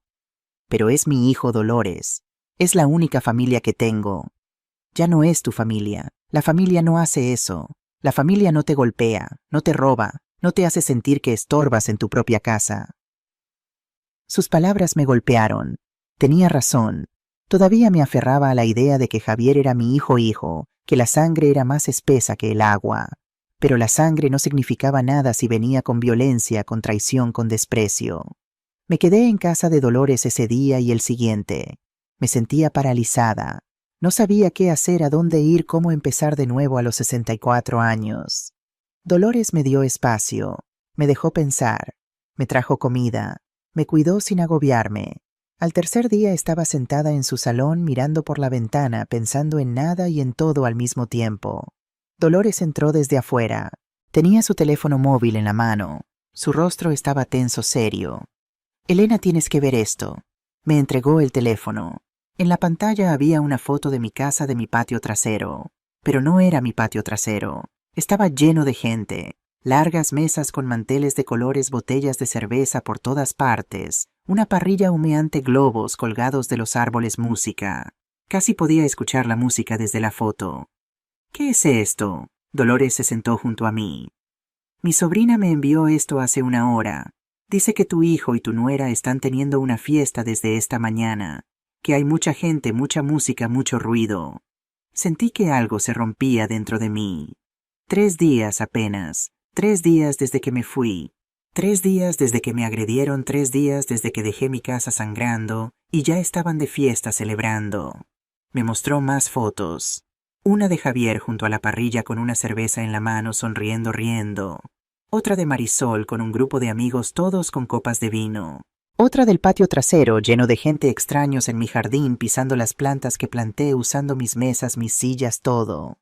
«Pero es mi hijo, Dolores. Es la única familia que tengo». «Ya no es tu familia. La familia no hace eso. La familia no te golpea, no te roba, no te hace sentir que estorbas en tu propia casa». Sus palabras me golpearon. Tenía razón. Todavía me aferraba a la idea de que Javier era mi hijo, que la sangre era más espesa que el agua. Pero la sangre no significaba nada si venía con violencia, con traición, con desprecio. Me quedé en casa de Dolores ese día y el siguiente. Me sentía paralizada. No sabía qué hacer, a dónde ir, cómo empezar de nuevo a los 64 años. Dolores me dio espacio. Me dejó pensar. Me trajo comida. Me cuidó sin agobiarme. Al tercer día estaba sentada en su salón mirando por la ventana, pensando en nada y en todo al mismo tiempo. Dolores entró desde afuera. Tenía su teléfono móvil en la mano. Su rostro estaba tenso, serio. «Elena, tienes que ver esto». Me entregó el teléfono. En la pantalla había una foto de mi casa, de mi patio trasero. Pero no era mi patio trasero. Estaba lleno de gente. Largas mesas con manteles de colores, botellas de cerveza por todas partes, una parrilla humeante, globos colgados de los árboles, música. Casi podía escuchar la música desde la foto. «¿Qué es esto?» Dolores se sentó junto a mí. «Mi sobrina me envió esto hace una hora. Dice que tu hijo y tu nuera están teniendo una fiesta desde esta mañana, que hay mucha gente, mucha música, mucho ruido. Sentí que algo se rompía dentro de mí. 3 días apenas, 3 días desde que me fui, 3 días desde que me agredieron, 3 días desde que dejé mi casa sangrando y ya estaban de fiesta celebrando. Me mostró más fotos. Una de Javier junto a la parrilla con una cerveza en la mano sonriendo riendo. Otra de Marisol con un grupo de amigos todos con copas de vino. Otra del patio trasero lleno de gente extraños en mi jardín pisando las plantas que planté usando mis mesas, mis sillas, todo.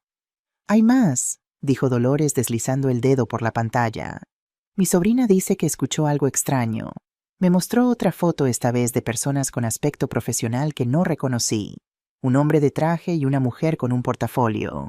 «Hay más», dijo Dolores deslizando el dedo por la pantalla. «Mi sobrina dice que escuchó algo extraño. Me mostró otra foto esta vez de personas con aspecto profesional que no reconocí. Un hombre de traje y una mujer con un portafolio».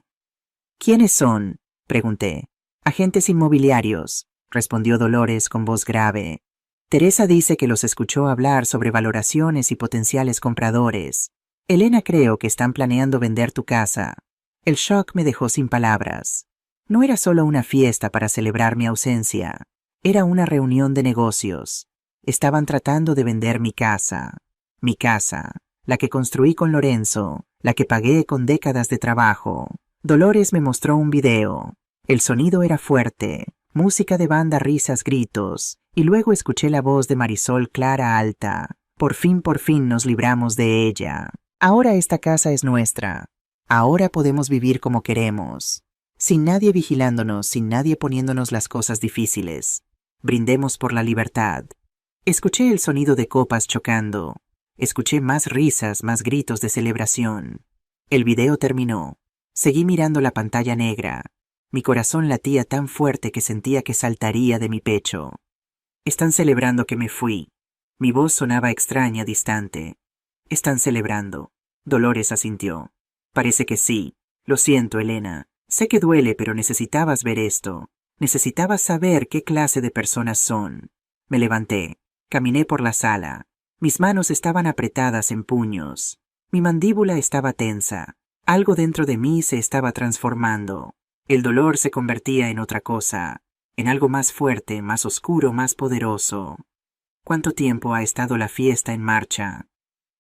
«¿Quiénes son?», pregunté. «Agentes inmobiliarios», respondió Dolores con voz grave. «Teresa dice que los escuchó hablar sobre valoraciones y potenciales compradores. Elena, creo que están planeando vender tu casa». El shock me dejó sin palabras. No era solo una fiesta para celebrar mi ausencia. Era una reunión de negocios. Estaban tratando de vender mi casa. Mi casa, la que construí con Lorenzo, la que pagué con décadas de trabajo. Dolores me mostró un video. El sonido era fuerte, música de banda, risas, gritos, y luego escuché la voz de Marisol clara, alta. Por fin nos libramos de ella. Ahora esta casa es nuestra. Ahora podemos vivir como queremos. Sin nadie vigilándonos, sin nadie poniéndonos las cosas difíciles. Brindemos por la libertad. Escuché el sonido de copas chocando. Escuché más risas, más gritos de celebración. El video terminó. Seguí mirando la pantalla negra. Mi corazón latía tan fuerte que sentía que saltaría de mi pecho. Están celebrando que me fui. Mi voz sonaba extraña, distante. Están celebrando. Dolores asintió. Parece que sí. Lo siento, Elena. Sé que duele, pero necesitabas ver esto. Necesitabas saber qué clase de personas son. Me levanté. Caminé por la sala. Mis manos estaban apretadas en puños. Mi mandíbula estaba tensa. Algo dentro de mí se estaba transformando. El dolor se convertía en otra cosa, en algo más fuerte, más oscuro, más poderoso. ¿Cuánto tiempo ha estado la fiesta en marcha?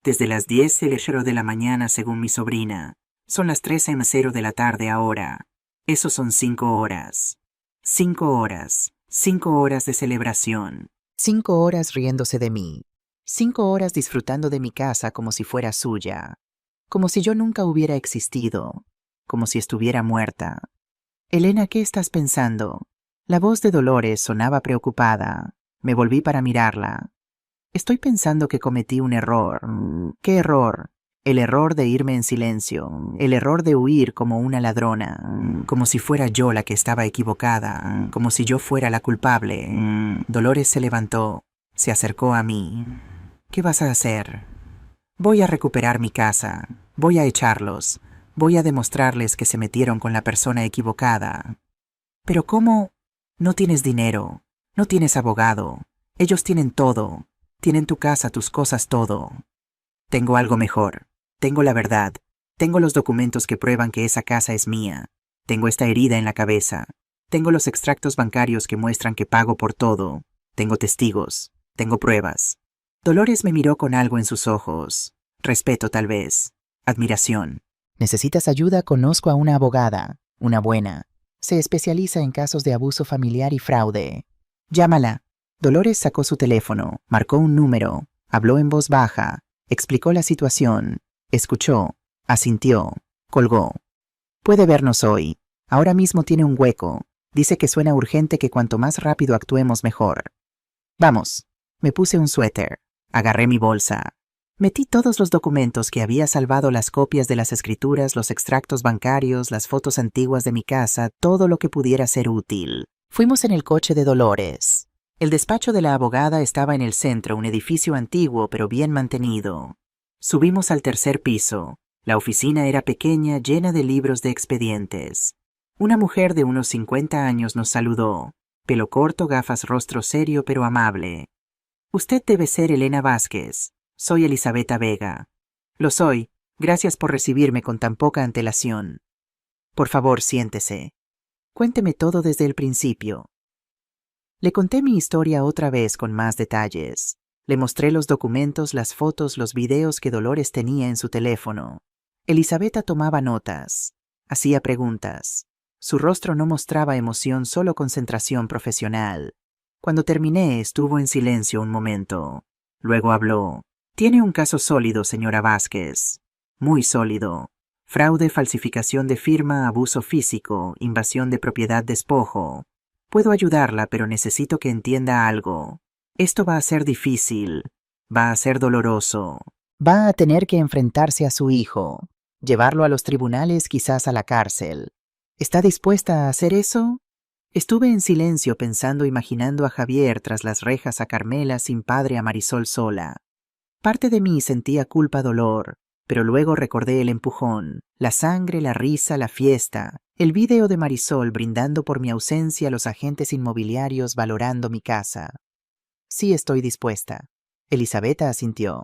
Desde las 10:00 de la mañana según mi sobrina. Son las 3:00 de la tarde ahora. Eso son 5 horas. 5 horas. 5 horas de celebración. 5 horas riéndose de mí. 5 horas disfrutando de mi casa como si fuera suya. Como si yo nunca hubiera existido. Como si estuviera muerta. «Elena, ¿qué estás pensando?» La voz de Dolores sonaba preocupada. Me volví para mirarla. «Estoy pensando que cometí un error». «¿Qué error?» «El error de irme en silencio. El error de huir como una ladrona. Como si fuera yo la que estaba equivocada. Como si yo fuera la culpable». Dolores se levantó. Se acercó a mí. «¿Qué vas a hacer?» «Voy a recuperar mi casa. Voy a echarlos. Voy a demostrarles que se metieron con la persona equivocada». «¿Pero cómo? No tienes dinero. No tienes abogado. Ellos tienen todo. Tienen tu casa, tus cosas, todo». «Tengo algo mejor. Tengo la verdad. Tengo los documentos que prueban que esa casa es mía. Tengo esta herida en la cabeza. Tengo los extractos bancarios que muestran que pago por todo. Tengo testigos. Tengo pruebas». Dolores me miró con algo en sus ojos. Respeto, tal vez. Admiración. «¿Necesitas ayuda? Conozco a una abogada. Una buena. Se especializa en casos de abuso familiar y fraude. Llámala». Dolores sacó su teléfono, marcó un número, habló en voz baja, explicó la situación, escuchó, asintió, colgó. «Puede vernos hoy. Ahora mismo tiene un hueco. Dice que suena urgente, que cuanto más rápido actuemos mejor». «Vamos». Me puse un suéter. Agarré mi bolsa. Metí todos los documentos que había salvado, las copias de las escrituras, los extractos bancarios, las fotos antiguas de mi casa, todo lo que pudiera ser útil. Fuimos en el coche de Dolores. El despacho de la abogada estaba en el centro, un edificio antiguo pero bien mantenido. Subimos al 3er piso. La oficina era pequeña, llena de libros de expedientes. Una mujer de unos 50 años nos saludó. Pelo corto, gafas, rostro serio pero amable. «Usted debe ser Elena Vázquez. Soy Elisabetta Vega». «Lo soy. Gracias por recibirme con tan poca antelación». «Por favor, siéntese. Cuénteme todo desde el principio». Le conté mi historia otra vez con más detalles. Le mostré los documentos, las fotos, los videos que Dolores tenía en su teléfono. Elisabetta tomaba notas. Hacía preguntas. Su rostro no mostraba emoción, solo concentración profesional. Cuando terminé, estuvo en silencio un momento. Luego habló. Tiene un caso sólido, señora Vázquez. Muy sólido. Fraude, falsificación de firma, abuso físico, invasión de propiedad, despojo. Puedo ayudarla, pero necesito que entienda algo. Esto va a ser difícil. Va a ser doloroso. Va a tener que enfrentarse a su hijo. Llevarlo a los tribunales, quizás a la cárcel. ¿Está dispuesta a hacer eso? Estuve en silencio pensando, imaginando a Javier tras las rejas, a Carmela sin padre, a Marisol sola. Parte de mí sentía culpa, dolor, pero luego recordé el empujón, la sangre, la risa, la fiesta, el video de Marisol brindando por mi ausencia, los agentes inmobiliarios valorando mi casa. Sí, estoy dispuesta. Elisabetta asintió.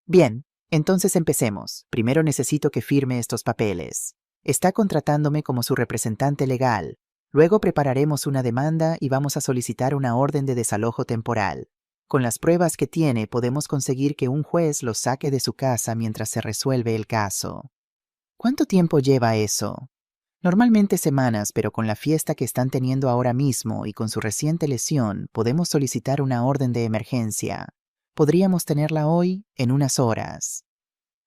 Bien, entonces empecemos. Primero necesito que firme estos papeles. Está contratándome como su representante legal. Luego prepararemos una demanda y vamos a solicitar una orden de desalojo temporal. Con las pruebas que tiene, podemos conseguir que un juez lo saque de su casa mientras se resuelve el caso. ¿Cuánto tiempo lleva eso? Normalmente semanas, pero con la fiesta que están teniendo ahora mismo y con su reciente lesión, podemos solicitar una orden de emergencia. Podríamos tenerla hoy, en unas horas.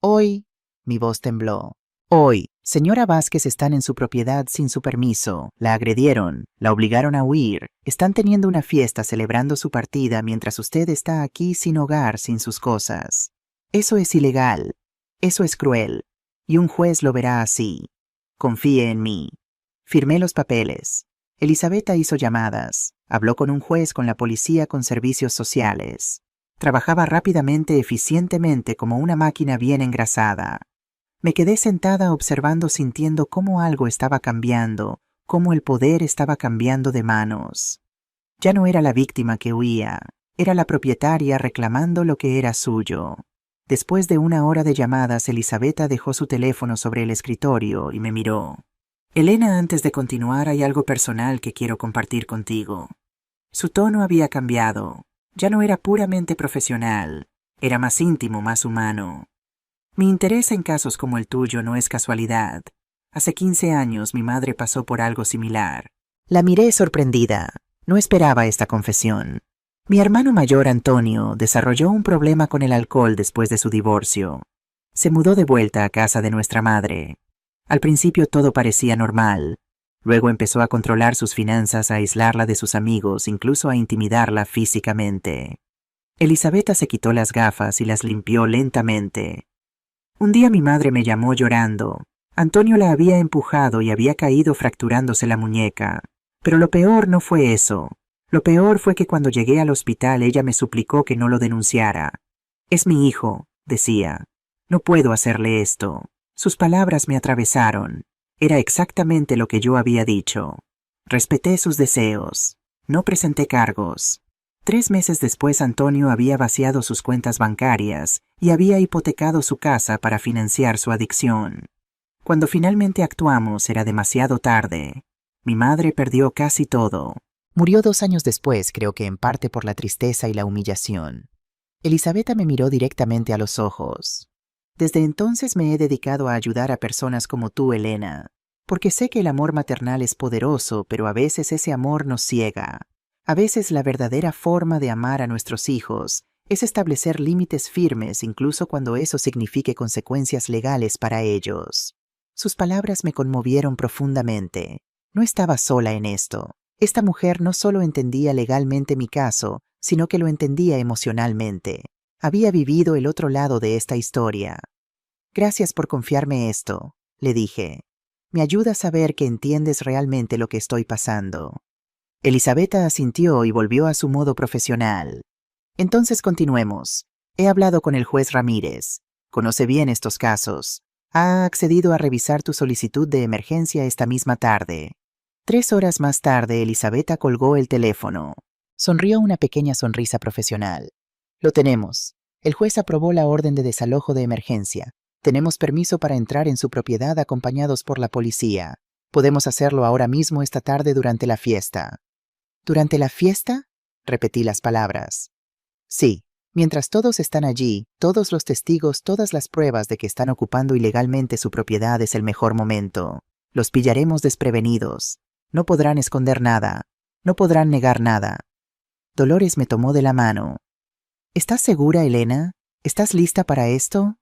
Hoy, mi voz tembló. Hoy, señora Vázquez, están en su propiedad sin su permiso. La agredieron, la obligaron a huir. Están teniendo una fiesta celebrando su partida mientras usted está aquí sin hogar, sin sus cosas. Eso es ilegal. Eso es cruel. Y un juez lo verá así. Confíe en mí. Firmé los papeles. Elisabetta hizo llamadas. Habló con un juez, con la policía, con servicios sociales. Trabajaba rápidamente, eficientemente, como una máquina bien engrasada. Me quedé sentada observando, sintiendo cómo algo estaba cambiando, cómo el poder estaba cambiando de manos. Ya no era la víctima que huía, era la propietaria reclamando lo que era suyo. Después de una hora de llamadas, Elisabetta dejó su teléfono sobre el escritorio y me miró. Elena, antes de continuar, hay algo personal que quiero compartir contigo. Su tono había cambiado. Ya no era puramente profesional, era más íntimo, más humano. Mi interés en casos como el tuyo no es casualidad. Hace 15 años mi madre pasó por algo similar. La miré sorprendida. No esperaba esta confesión. Mi hermano mayor, Antonio, desarrolló un problema con el alcohol después de su divorcio. Se mudó de vuelta a casa de nuestra madre. Al principio todo parecía normal. Luego empezó a controlar sus finanzas, a aislarla de sus amigos, incluso a intimidarla físicamente. Elisabetta se quitó las gafas y las limpió lentamente. Un día mi madre me llamó llorando. Antonio la había empujado y había caído fracturándose la muñeca. Pero lo peor no fue eso. Lo peor fue que cuando llegué al hospital ella me suplicó que no lo denunciara. Es mi hijo, decía. No puedo hacerle esto. Sus palabras me atravesaron. Era exactamente lo que yo había dicho. Respeté sus deseos. No presenté cargos. 3 meses después Antonio había vaciado sus cuentas bancarias y había hipotecado su casa para financiar su adicción. Cuando finalmente actuamos era demasiado tarde. Mi madre perdió casi todo. Murió 2 años después, creo que en parte por la tristeza y la humillación. Elisabetta me miró directamente a los ojos. Desde entonces me he dedicado a ayudar a personas como tú, Elena, porque sé que el amor maternal es poderoso, pero a veces ese amor nos ciega. A veces la verdadera forma de amar a nuestros hijos es establecer límites firmes, incluso cuando eso signifique consecuencias legales para ellos. Sus palabras me conmovieron profundamente. No estaba sola en esto. Esta mujer no solo entendía legalmente mi caso, sino que lo entendía emocionalmente. Había vivido el otro lado de esta historia. Gracias por confiarme esto, le dije. Me ayuda a saber que entiendes realmente lo que estoy pasando. Elisabetta asintió y volvió a su modo profesional. Entonces continuemos. He hablado con el juez Ramírez. Conoce bien estos casos. Ha accedido a revisar tu solicitud de emergencia esta misma tarde. 3 horas más tarde, Elisabetta colgó el teléfono. Sonrió una pequeña sonrisa profesional. Lo tenemos. El juez aprobó la orden de desalojo de emergencia. Tenemos permiso para entrar en su propiedad acompañados por la policía. Podemos hacerlo ahora mismo esta tarde durante la fiesta. ¿Durante la fiesta? Repetí las palabras. Sí, mientras todos están allí, todos los testigos, todas las pruebas de que están ocupando ilegalmente su propiedad es el mejor momento. Los pillaremos desprevenidos. No podrán esconder nada. No podrán negar nada. Dolores me tomó de la mano. ¿Estás segura, Elena? ¿Estás lista para esto?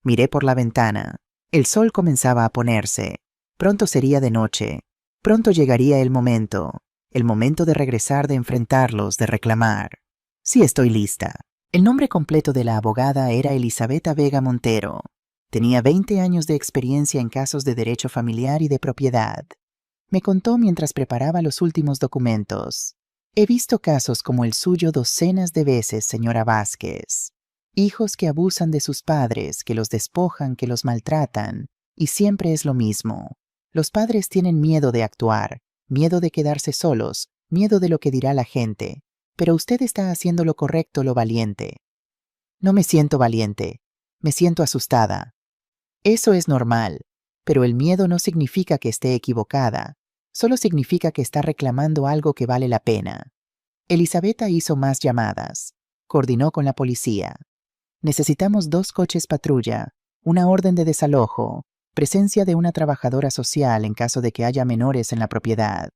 Miré por la ventana. El sol comenzaba a ponerse. Pronto sería de noche. Pronto llegaría el momento de regresar, de enfrentarlos, de reclamar. Sí, estoy lista. El nombre completo de la abogada era Elisabetta Vega Montero. Tenía 20 años de experiencia en casos de derecho familiar y de propiedad. Me contó mientras preparaba los últimos documentos. He visto casos como el suyo docenas de veces, señora Vázquez. Hijos que abusan de sus padres, que los despojan, que los maltratan, y siempre es lo mismo. Los padres tienen miedo de actuar, miedo de quedarse solos, miedo de lo que dirá la gente, pero usted está haciendo lo correcto, lo valiente. No me siento valiente, me siento asustada. Eso es normal, pero el miedo no significa que esté equivocada, solo significa que está reclamando algo que vale la pena. Elisabetta hizo más llamadas, coordinó con la policía. Necesitamos 2 coches patrulla, una orden de desalojo, presencia de una trabajadora social en caso de que haya menores en la propiedad.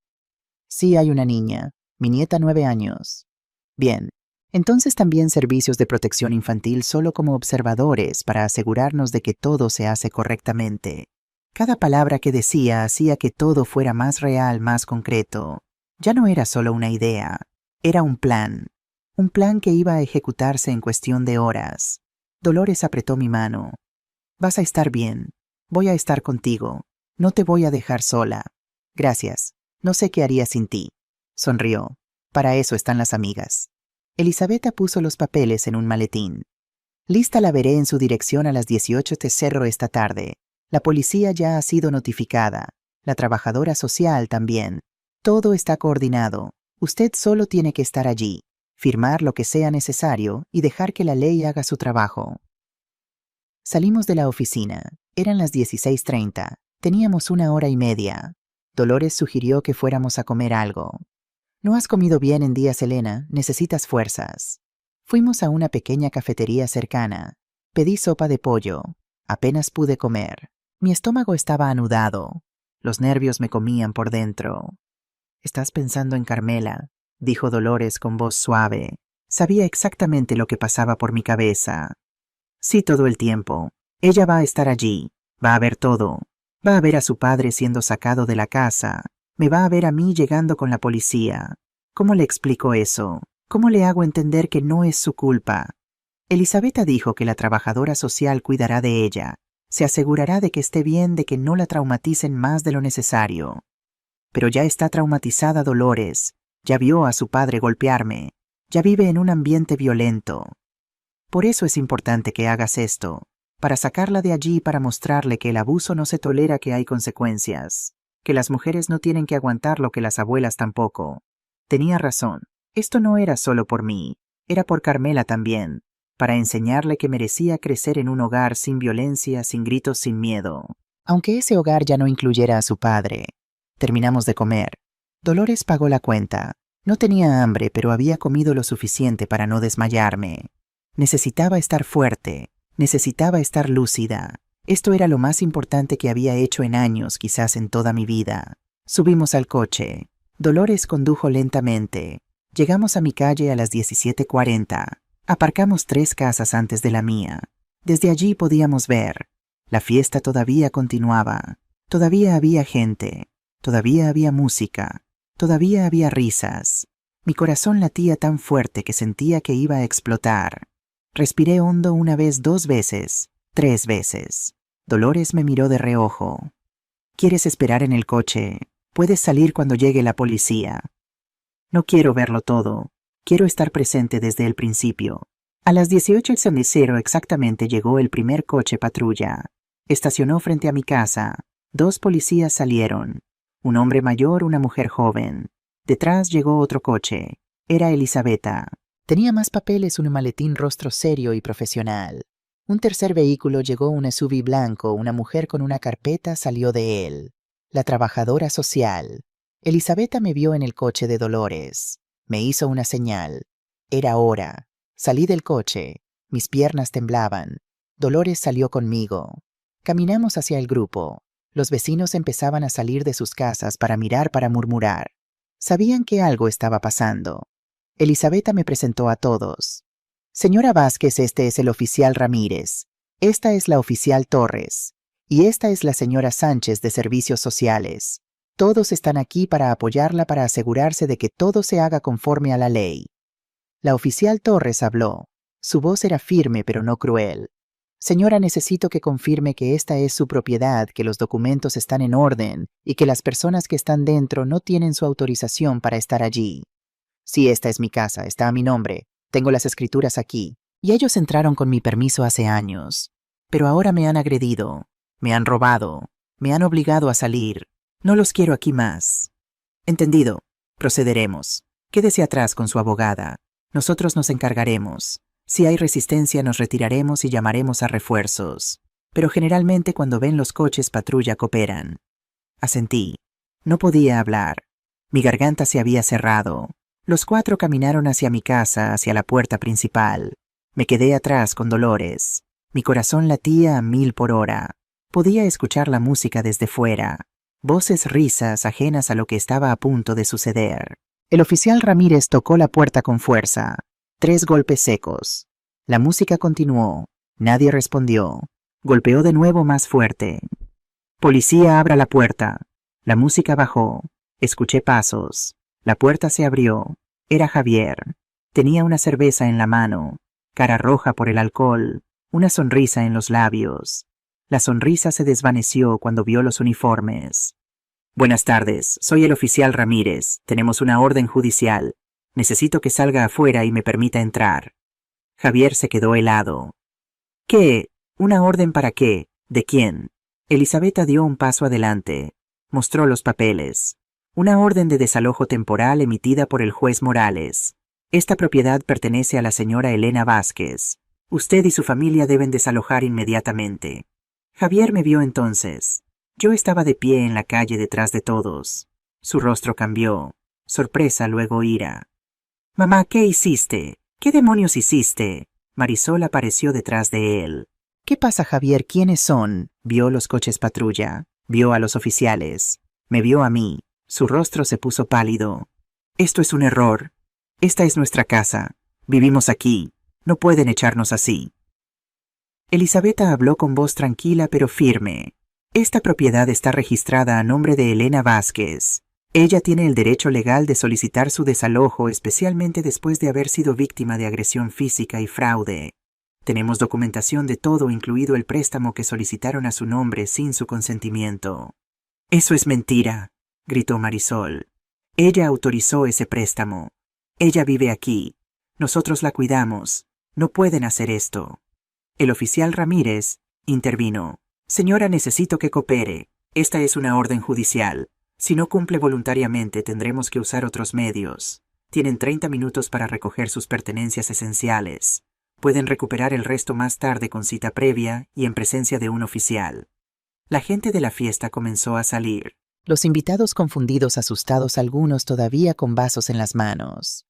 Sí hay una niña, mi nieta 9 años. Bien, entonces también servicios de protección infantil solo como observadores para asegurarnos de que todo se hace correctamente. Cada palabra que decía hacía que todo fuera más real, más concreto. Ya no era solo una idea, era un plan que iba a ejecutarse en cuestión de horas. Dolores apretó mi mano. Vas a estar bien. Voy a estar contigo. No te voy a dejar sola. Gracias. No sé qué haría sin ti. Sonrió. Para eso están las amigas. Elisabetta puso los papeles en un maletín. Lista, la veré en su dirección a las 18 de cerro esta tarde. La policía ya ha sido notificada. La trabajadora social también. Todo está coordinado. Usted solo tiene que estar allí, firmar lo que sea necesario y dejar que la ley haga su trabajo. Salimos de la oficina. Eran las 16:30. Teníamos 1 hora y media. Dolores sugirió que fuéramos a comer algo. No has comido bien en días, Elena. Necesitas fuerzas. Fuimos a una pequeña cafetería cercana. Pedí sopa de pollo. Apenas pude comer. Mi estómago estaba anudado. Los nervios me comían por dentro. «Estás pensando en Carmela», dijo Dolores con voz suave. Sabía exactamente lo que pasaba por mi cabeza. Sí, todo el tiempo. Ella va a estar allí. Va a ver todo. Va a ver a su padre siendo sacado de la casa. Me va a ver a mí llegando con la policía. ¿Cómo le explico eso? ¿Cómo le hago entender que no es su culpa? Elisabetta dijo que la trabajadora social cuidará de ella. Se asegurará de que esté bien, de que no la traumaticen más de lo necesario. Pero ya está traumatizada Dolores. Ya vio a su padre golpearme. Ya vive en un ambiente violento. Por eso es importante que hagas esto, para sacarla de allí y para mostrarle que el abuso no se tolera, que hay consecuencias, que las mujeres no tienen que aguantar lo que las abuelas tampoco. Tenía razón. Esto no era solo por mí, era por Carmela también, para enseñarle que merecía crecer en un hogar sin violencia, sin gritos, sin miedo. Aunque ese hogar ya no incluyera a su padre. Terminamos de comer. Dolores pagó la cuenta. No tenía hambre, pero había comido lo suficiente para no desmayarme. Necesitaba estar fuerte, necesitaba estar lúcida. Esto era lo más importante que había hecho en años, quizás en toda mi vida. Subimos al coche. Dolores condujo lentamente. Llegamos a mi calle a las 17:40. Aparcamos 3 casas antes de la mía. Desde allí podíamos ver. La fiesta todavía continuaba. Todavía había gente. Todavía había música. Todavía había risas. Mi corazón latía tan fuerte que sentía que iba a explotar. Respiré hondo 1 vez, 2 veces, 3 veces. Dolores me miró de reojo. ¿Quieres esperar en el coche? Puedes salir cuando llegue la policía. No quiero verlo todo. Quiero estar presente desde el principio. A las 18:00 exactamente llegó el primer coche patrulla. Estacionó frente a mi casa. 2 policías salieron. Un hombre mayor, una mujer joven. Detrás llegó otro coche. Era Elisabetta. Tenía más papeles, un maletín, rostro serio y profesional. Un tercer vehículo llegó, un SUV blanco, una mujer con una carpeta salió de él. La trabajadora social. Elisabetta me vio en el coche de Dolores. Me hizo una señal. Era hora. Salí del coche. Mis piernas temblaban. Dolores salió conmigo. Caminamos hacia el grupo. Los vecinos empezaban a salir de sus casas para mirar, para murmurar. Sabían que algo estaba pasando. Elisabetta me presentó a todos. Señora Vázquez, este es el oficial Ramírez. Esta es la oficial Torres. Y esta es la señora Sánchez de Servicios Sociales. Todos están aquí para apoyarla, para asegurarse de que todo se haga conforme a la ley. La oficial Torres habló. Su voz era firme pero no cruel. Señora, necesito que confirme que esta es su propiedad, que los documentos están en orden y que las personas que están dentro no tienen su autorización para estar allí. Sí, esta es mi casa, está a mi nombre. Tengo las escrituras aquí. Y ellos entraron con mi permiso hace años. Pero ahora me han agredido, me han robado, me han obligado a salir. No los quiero aquí más. Entendido. Procederemos. Quédese atrás con su abogada. Nosotros nos encargaremos. Si hay resistencia nos retiraremos y llamaremos a refuerzos. Pero generalmente cuando ven los coches patrulla cooperan. Asentí. No podía hablar. Mi garganta se había cerrado. Los 4 caminaron hacia mi casa, hacia la puerta principal. Me quedé atrás con Dolores. Mi corazón latía a 1000 por hora. Podía escuchar la música desde fuera. Voces, risas ajenas a lo que estaba a punto de suceder. El oficial Ramírez tocó la puerta con fuerza. 3 golpes secos. La música continuó. Nadie respondió. Golpeó de nuevo más fuerte. Policía, abra la puerta. La música bajó. Escuché pasos. La puerta se abrió. Era Javier. Tenía una cerveza en la mano, cara roja por el alcohol, una sonrisa en los labios. La sonrisa se desvaneció cuando vio los uniformes. Buenas tardes, soy el oficial Ramírez. Tenemos una orden judicial. Necesito que salga afuera y me permita entrar. Javier se quedó helado. ¿Qué? ¿Una orden para qué? ¿De quién? Elisabetta dio un paso adelante. Mostró los papeles. Una orden de desalojo temporal emitida por el juez Morales. Esta propiedad pertenece a la señora Elena Vázquez. Usted y su familia deben desalojar inmediatamente. Javier me vio entonces. Yo estaba de pie en la calle detrás de todos. Su rostro cambió. Sorpresa, luego ira. Mamá, ¿qué hiciste? ¿Qué demonios hiciste? Marisol apareció detrás de él. ¿Qué pasa, Javier? ¿Quiénes son? Vio los coches patrulla. Vio a los oficiales. Me vio a mí. Su rostro se puso pálido. Esto es un error. Esta es nuestra casa. Vivimos aquí. No pueden echarnos así. Elisabetta habló con voz tranquila pero firme. Esta propiedad está registrada a nombre de Elena Vázquez. Ella tiene el derecho legal de solicitar su desalojo, especialmente después de haber sido víctima de agresión física y fraude. Tenemos documentación de todo, incluido el préstamo que solicitaron a su nombre sin su consentimiento. Eso es mentira, gritó Marisol. Ella autorizó ese préstamo. Ella vive aquí. Nosotros la cuidamos. No pueden hacer esto. El oficial Ramírez intervino. Señora, necesito que coopere. Esta es una orden judicial. Si no cumple voluntariamente, tendremos que usar otros medios. Tienen 30 minutos para recoger sus pertenencias esenciales. Pueden recuperar el resto más tarde con cita previa y en presencia de un oficial. La gente de la fiesta comenzó a salir. Los invitados confundidos, asustados, algunos todavía con vasos en las manos.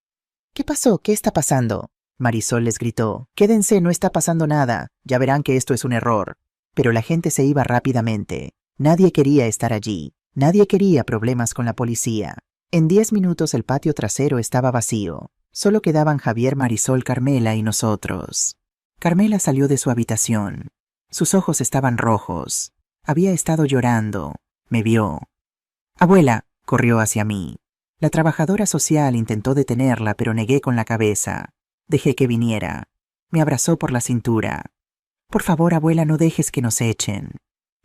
¿Qué pasó? ¿Qué está pasando? Marisol les gritó. Quédense, no está pasando nada. Ya verán que esto es un error. Pero la gente se iba rápidamente. Nadie quería estar allí. Nadie quería problemas con la policía. En 10 minutos el patio trasero estaba vacío. Solo quedaban Javier, Marisol, Carmela y nosotros. Carmela salió de su habitación. Sus ojos estaban rojos. Había estado llorando. Me vio. Abuela, corrió hacia mí. La trabajadora social intentó detenerla, pero negué con la cabeza. Dejé que viniera. Me abrazó por la cintura. Por favor, abuela, no dejes que nos echen.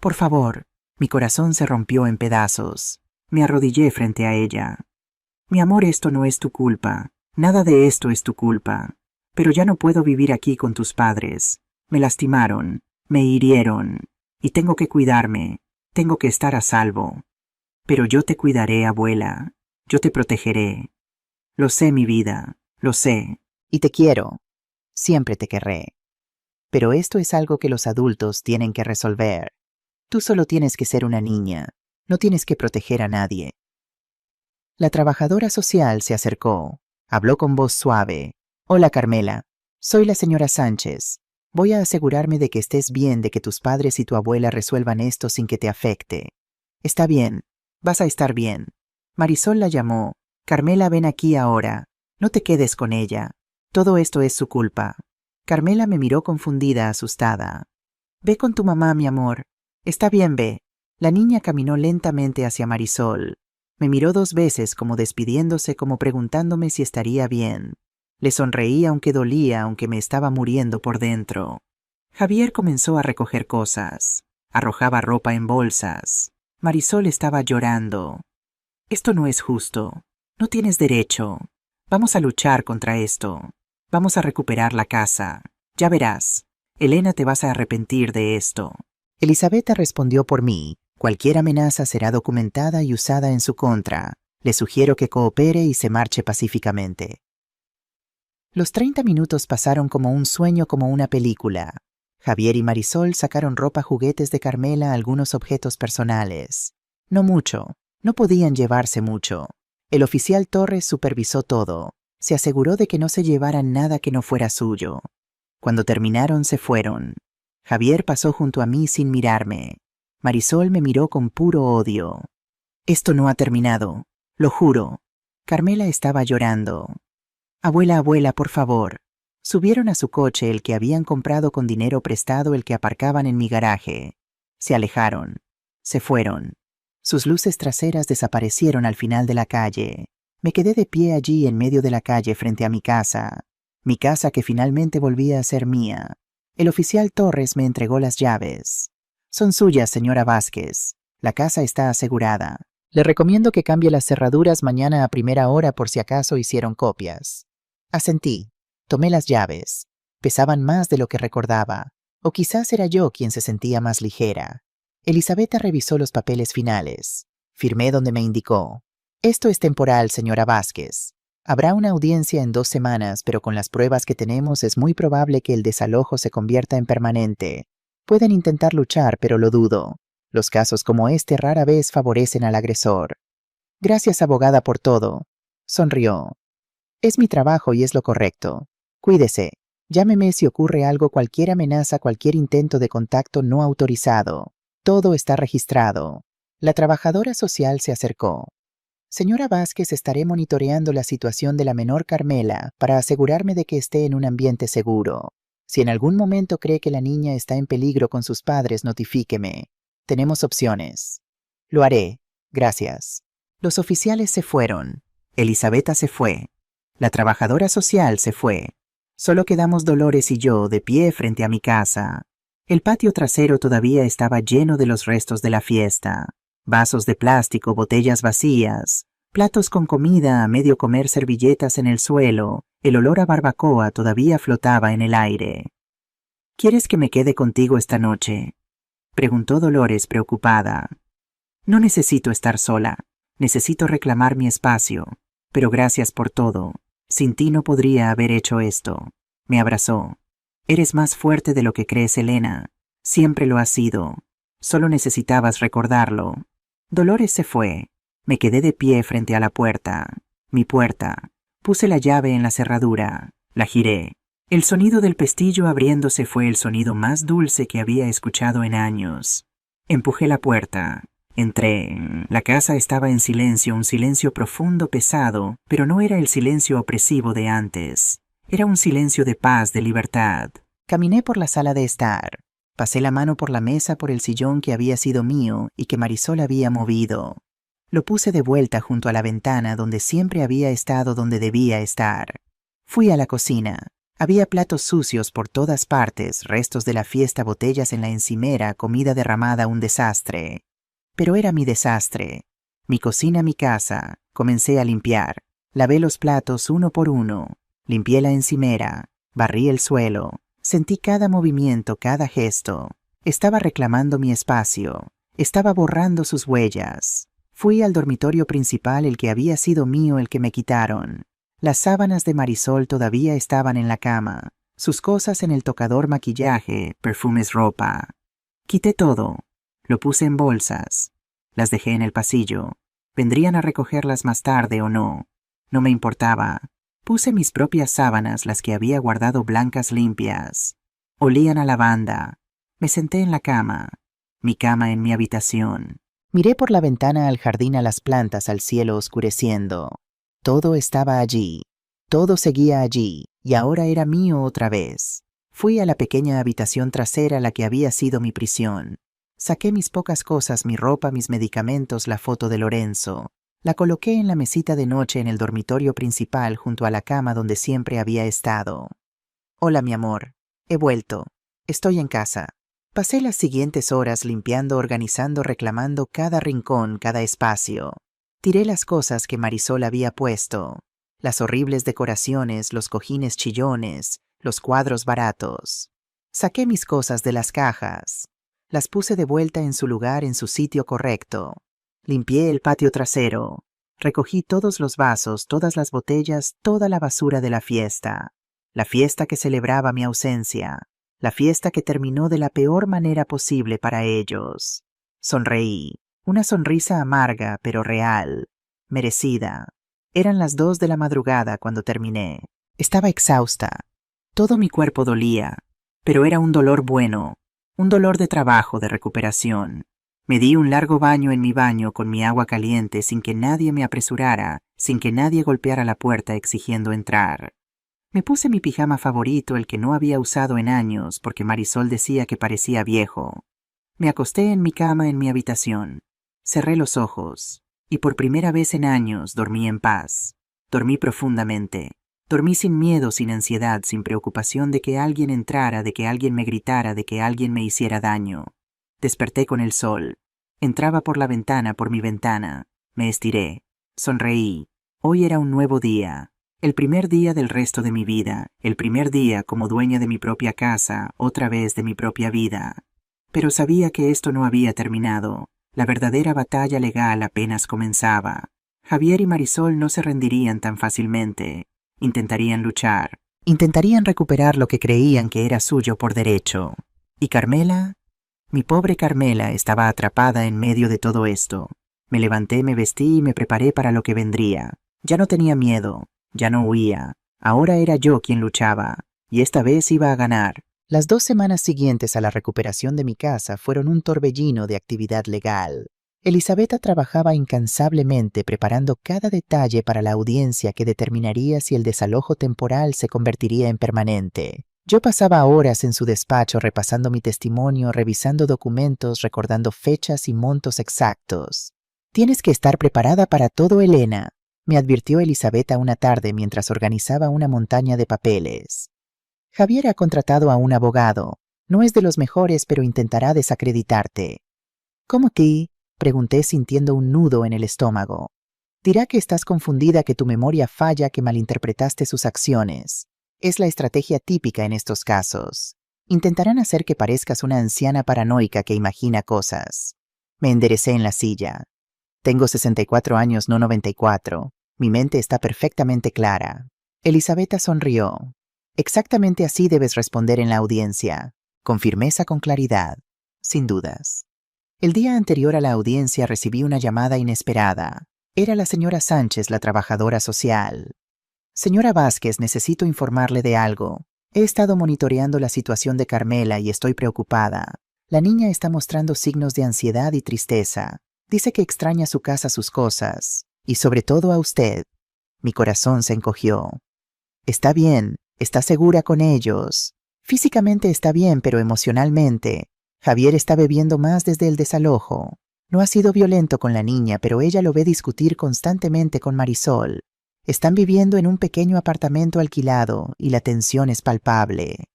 Por favor. Mi corazón se rompió en pedazos. Me arrodillé frente a ella. Mi amor, esto no es tu culpa. Nada de esto es tu culpa. Pero ya no puedo vivir aquí con tus padres. Me lastimaron. Me hirieron. Y tengo que cuidarme. Tengo que estar a salvo. Pero yo te cuidaré, abuela. Yo te protegeré. Lo sé, mi vida. Lo sé. Y te quiero. Siempre te querré. Pero esto es algo que los adultos tienen que resolver. Tú solo tienes que ser una niña. No tienes que proteger a nadie. La trabajadora social se acercó. Habló con voz suave. Hola, Carmela. Soy la señora Sánchez. Voy a asegurarme de que estés bien, de que tus padres y tu abuela resuelvan esto sin que te afecte. Está bien. Vas a estar bien. Marisol la llamó. Carmela, ven aquí ahora. No te quedes con ella. Todo esto es su culpa. Carmela me miró confundida, asustada. Ve con tu mamá, mi amor. Está bien, ve. La niña caminó lentamente hacia Marisol. Me miró 2 veces como despidiéndose, como preguntándome si estaría bien. Le sonreí aunque dolía, aunque me estaba muriendo por dentro. Javier comenzó a recoger cosas. Arrojaba ropa en bolsas. Marisol estaba llorando. Esto no es justo. No tienes derecho. Vamos a luchar contra esto. Vamos a recuperar la casa. Ya verás. Elena, te vas a arrepentir de esto. Elisabetta respondió por mí. Cualquier amenaza será documentada y usada en su contra. Le sugiero que coopere y se marche pacíficamente. Los 30 minutos pasaron como un sueño, como una película. Javier y Marisol sacaron ropa, juguetes de Carmela, algunos objetos personales. No mucho. No podían llevarse mucho. El oficial Torres supervisó todo. Se aseguró de que no se llevaran nada que no fuera suyo. Cuando terminaron, se fueron. Javier pasó junto a mí sin mirarme. Marisol me miró con puro odio. Esto no ha terminado. Lo juro. Carmela estaba llorando. Abuela, abuela, por favor. Subieron a su coche, el que habían comprado con dinero prestado, el que aparcaban en mi garaje. Se alejaron. Se fueron. Sus luces traseras desaparecieron al final de la calle. Me quedé de pie allí en medio de la calle frente a mi casa. Mi casa que finalmente volvía a ser mía. El oficial Torres me entregó las llaves. Son suyas, señora Vázquez. La casa está asegurada. Le recomiendo que cambie las cerraduras mañana a primera hora por si acaso hicieron copias. Asentí. Tomé las llaves. Pesaban más de lo que recordaba. O quizás era yo quien se sentía más ligera. Elisabetta revisó los papeles finales. Firmé donde me indicó. Esto es temporal, señora Vázquez. Habrá una audiencia en 2 semanas, pero con las pruebas que tenemos es muy probable que el desalojo se convierta en permanente. Pueden intentar luchar, pero lo dudo. Los casos como este rara vez favorecen al agresor. Gracias, abogada, por todo. Sonrió. Es mi trabajo y es lo correcto. Cuídese. Llámeme si ocurre algo, cualquier amenaza, cualquier intento de contacto no autorizado. Todo está registrado. La trabajadora social se acercó. Señora Vázquez, estaré monitoreando la situación de la menor Carmela para asegurarme de que esté en un ambiente seguro. Si en algún momento cree que la niña está en peligro con sus padres, notifíqueme. Tenemos opciones. Lo haré. Gracias. Los oficiales se fueron. Elisabetta se fue. La trabajadora social se fue. Solo quedamos Dolores y yo de pie frente a mi casa. El patio trasero todavía estaba lleno de los restos de la fiesta. Vasos de plástico, botellas vacías, platos con comida a medio comer, servilletas en el suelo. El olor a barbacoa todavía flotaba en el aire. ¿Quieres que me quede contigo esta noche?, preguntó Dolores preocupada. No necesito estar sola. Necesito reclamar mi espacio. Pero gracias por todo. Sin ti no podría haber hecho esto. Me abrazó. Eres más fuerte de lo que crees, Elena. Siempre lo has sido. Solo necesitabas recordarlo. Dolores se fue. Me quedé de pie frente a la puerta. Mi puerta. Puse la llave en la cerradura. La giré. El sonido del pestillo abriéndose fue el sonido más dulce que había escuchado en años. Empujé la puerta. Entré. La casa estaba en silencio, un silencio profundo, pesado, pero no era el silencio opresivo de antes. Era un silencio de paz, de libertad. Caminé por la sala de estar. Pasé la mano por la mesa, por el sillón que había sido mío y que Marisol había movido. Lo puse de vuelta junto a la ventana donde siempre había estado, donde debía estar. Fui a la cocina. Había platos sucios por todas partes, restos de la fiesta, botellas en la encimera, comida derramada, un desastre. Pero era mi desastre. Mi cocina, mi casa. Comencé a limpiar. Lavé los platos uno por uno. Limpié la encimera. Barrí el suelo. Sentí cada movimiento, cada gesto. Estaba reclamando mi espacio. Estaba borrando sus huellas. Fui al dormitorio principal, el que había sido mío, el que me quitaron. Las sábanas de Marisol todavía estaban en la cama. Sus cosas en el tocador, maquillaje, perfumes, ropa. Quité todo. Lo puse en bolsas. Las dejé en el pasillo. ¿Vendrían a recogerlas más tarde o no? No me importaba. Puse mis propias sábanas, las que había guardado blancas limpias. Olían a lavanda. Me senté en la cama. Mi cama en mi habitación. Miré por la ventana al jardín, a las plantas, al cielo oscureciendo. Todo estaba allí. Todo seguía allí, y ahora era mío otra vez. Fui a la pequeña habitación trasera, la que había sido mi prisión. Saqué mis pocas cosas, mi ropa, mis medicamentos, la foto de Lorenzo. La coloqué en la mesita de noche en el dormitorio principal junto a la cama donde siempre había estado. Hola, mi amor. He vuelto. Estoy en casa. Pasé las siguientes horas limpiando, organizando, reclamando cada rincón, cada espacio. Tiré las cosas que Marisol había puesto. Las horribles decoraciones, los cojines chillones, los cuadros baratos. Saqué mis cosas de las cajas. Las puse de vuelta en su lugar, en su sitio correcto. Limpié el patio trasero. Recogí todos los vasos, todas las botellas, toda la basura de la fiesta. La fiesta que celebraba mi ausencia. La fiesta que terminó de la peor manera posible para ellos. Sonreí. Una sonrisa amarga, pero real. Merecida. Eran las 2 de la madrugada cuando terminé. Estaba exhausta. Todo mi cuerpo dolía, pero era un dolor bueno. Un dolor de trabajo, de recuperación. Me di un largo baño en mi baño con mi agua caliente sin que nadie me apresurara, sin que nadie golpeara la puerta exigiendo entrar. Me puse mi pijama favorito, el que no había usado en años porque Marisol decía que parecía viejo. Me acosté en mi cama en mi habitación. Cerré los ojos y por primera vez en años dormí en paz. Dormí profundamente. Dormí sin miedo, sin ansiedad, sin preocupación de que alguien entrara, de que alguien me gritara, de que alguien me hiciera daño. Desperté con el sol. Entraba por la ventana, por mi ventana. Me estiré. Sonreí. Hoy era un nuevo día. El primer día del resto de mi vida. El primer día como dueña de mi propia casa, otra vez de mi propia vida. Pero sabía que esto no había terminado. La verdadera batalla legal apenas comenzaba. Javier y Marisol no se rendirían tan fácilmente. Intentarían luchar. Intentarían recuperar lo que creían que era suyo por derecho. ¿Y Carmela? Mi pobre Carmela estaba atrapada en medio de todo esto. Me levanté, me vestí y me preparé para lo que vendría. Ya no tenía miedo. Ya no huía. Ahora era yo quien luchaba. Y esta vez iba a ganar. Las 2 semanas siguientes a la recuperación de mi casa fueron un torbellino de actividad legal. Elisabetta trabajaba incansablemente preparando cada detalle para la audiencia que determinaría si el desalojo temporal se convertiría en permanente. Yo pasaba horas en su despacho repasando mi testimonio, revisando documentos, recordando fechas y montos exactos. «Tienes que estar preparada para todo, Elena», me advirtió Elisabetta una tarde mientras organizaba una montaña de papeles. «Javier ha contratado a un abogado. No es de los mejores, pero intentará desacreditarte». «¿Cómo que?», pregunté sintiendo un nudo en el estómago. «Dirá que estás confundida, que tu memoria falla, que malinterpretaste sus acciones. Es la estrategia típica en estos casos. Intentarán hacer que parezcas una anciana paranoica que imagina cosas». Me enderecé en la silla. «Tengo 64 años, no 94. Mi mente está perfectamente clara». Elisabetta sonrió. «Exactamente así debes responder en la audiencia. Con firmeza, con claridad. Sin dudas». El día anterior a la audiencia recibí una llamada inesperada. Era la señora Sánchez, la trabajadora social. «Señora Vázquez, necesito informarle de algo. He estado monitoreando la situación de Carmela y estoy preocupada. La niña está mostrando signos de ansiedad y tristeza. Dice que extraña su casa, sus cosas. Y sobre todo a usted». Mi corazón se encogió. «Está bien, está segura con ellos. Físicamente está bien, pero emocionalmente. Javier está bebiendo más desde el desalojo. No ha sido violento con la niña, pero ella lo ve discutir constantemente con Marisol. Están viviendo en un pequeño apartamento alquilado y la tensión es palpable».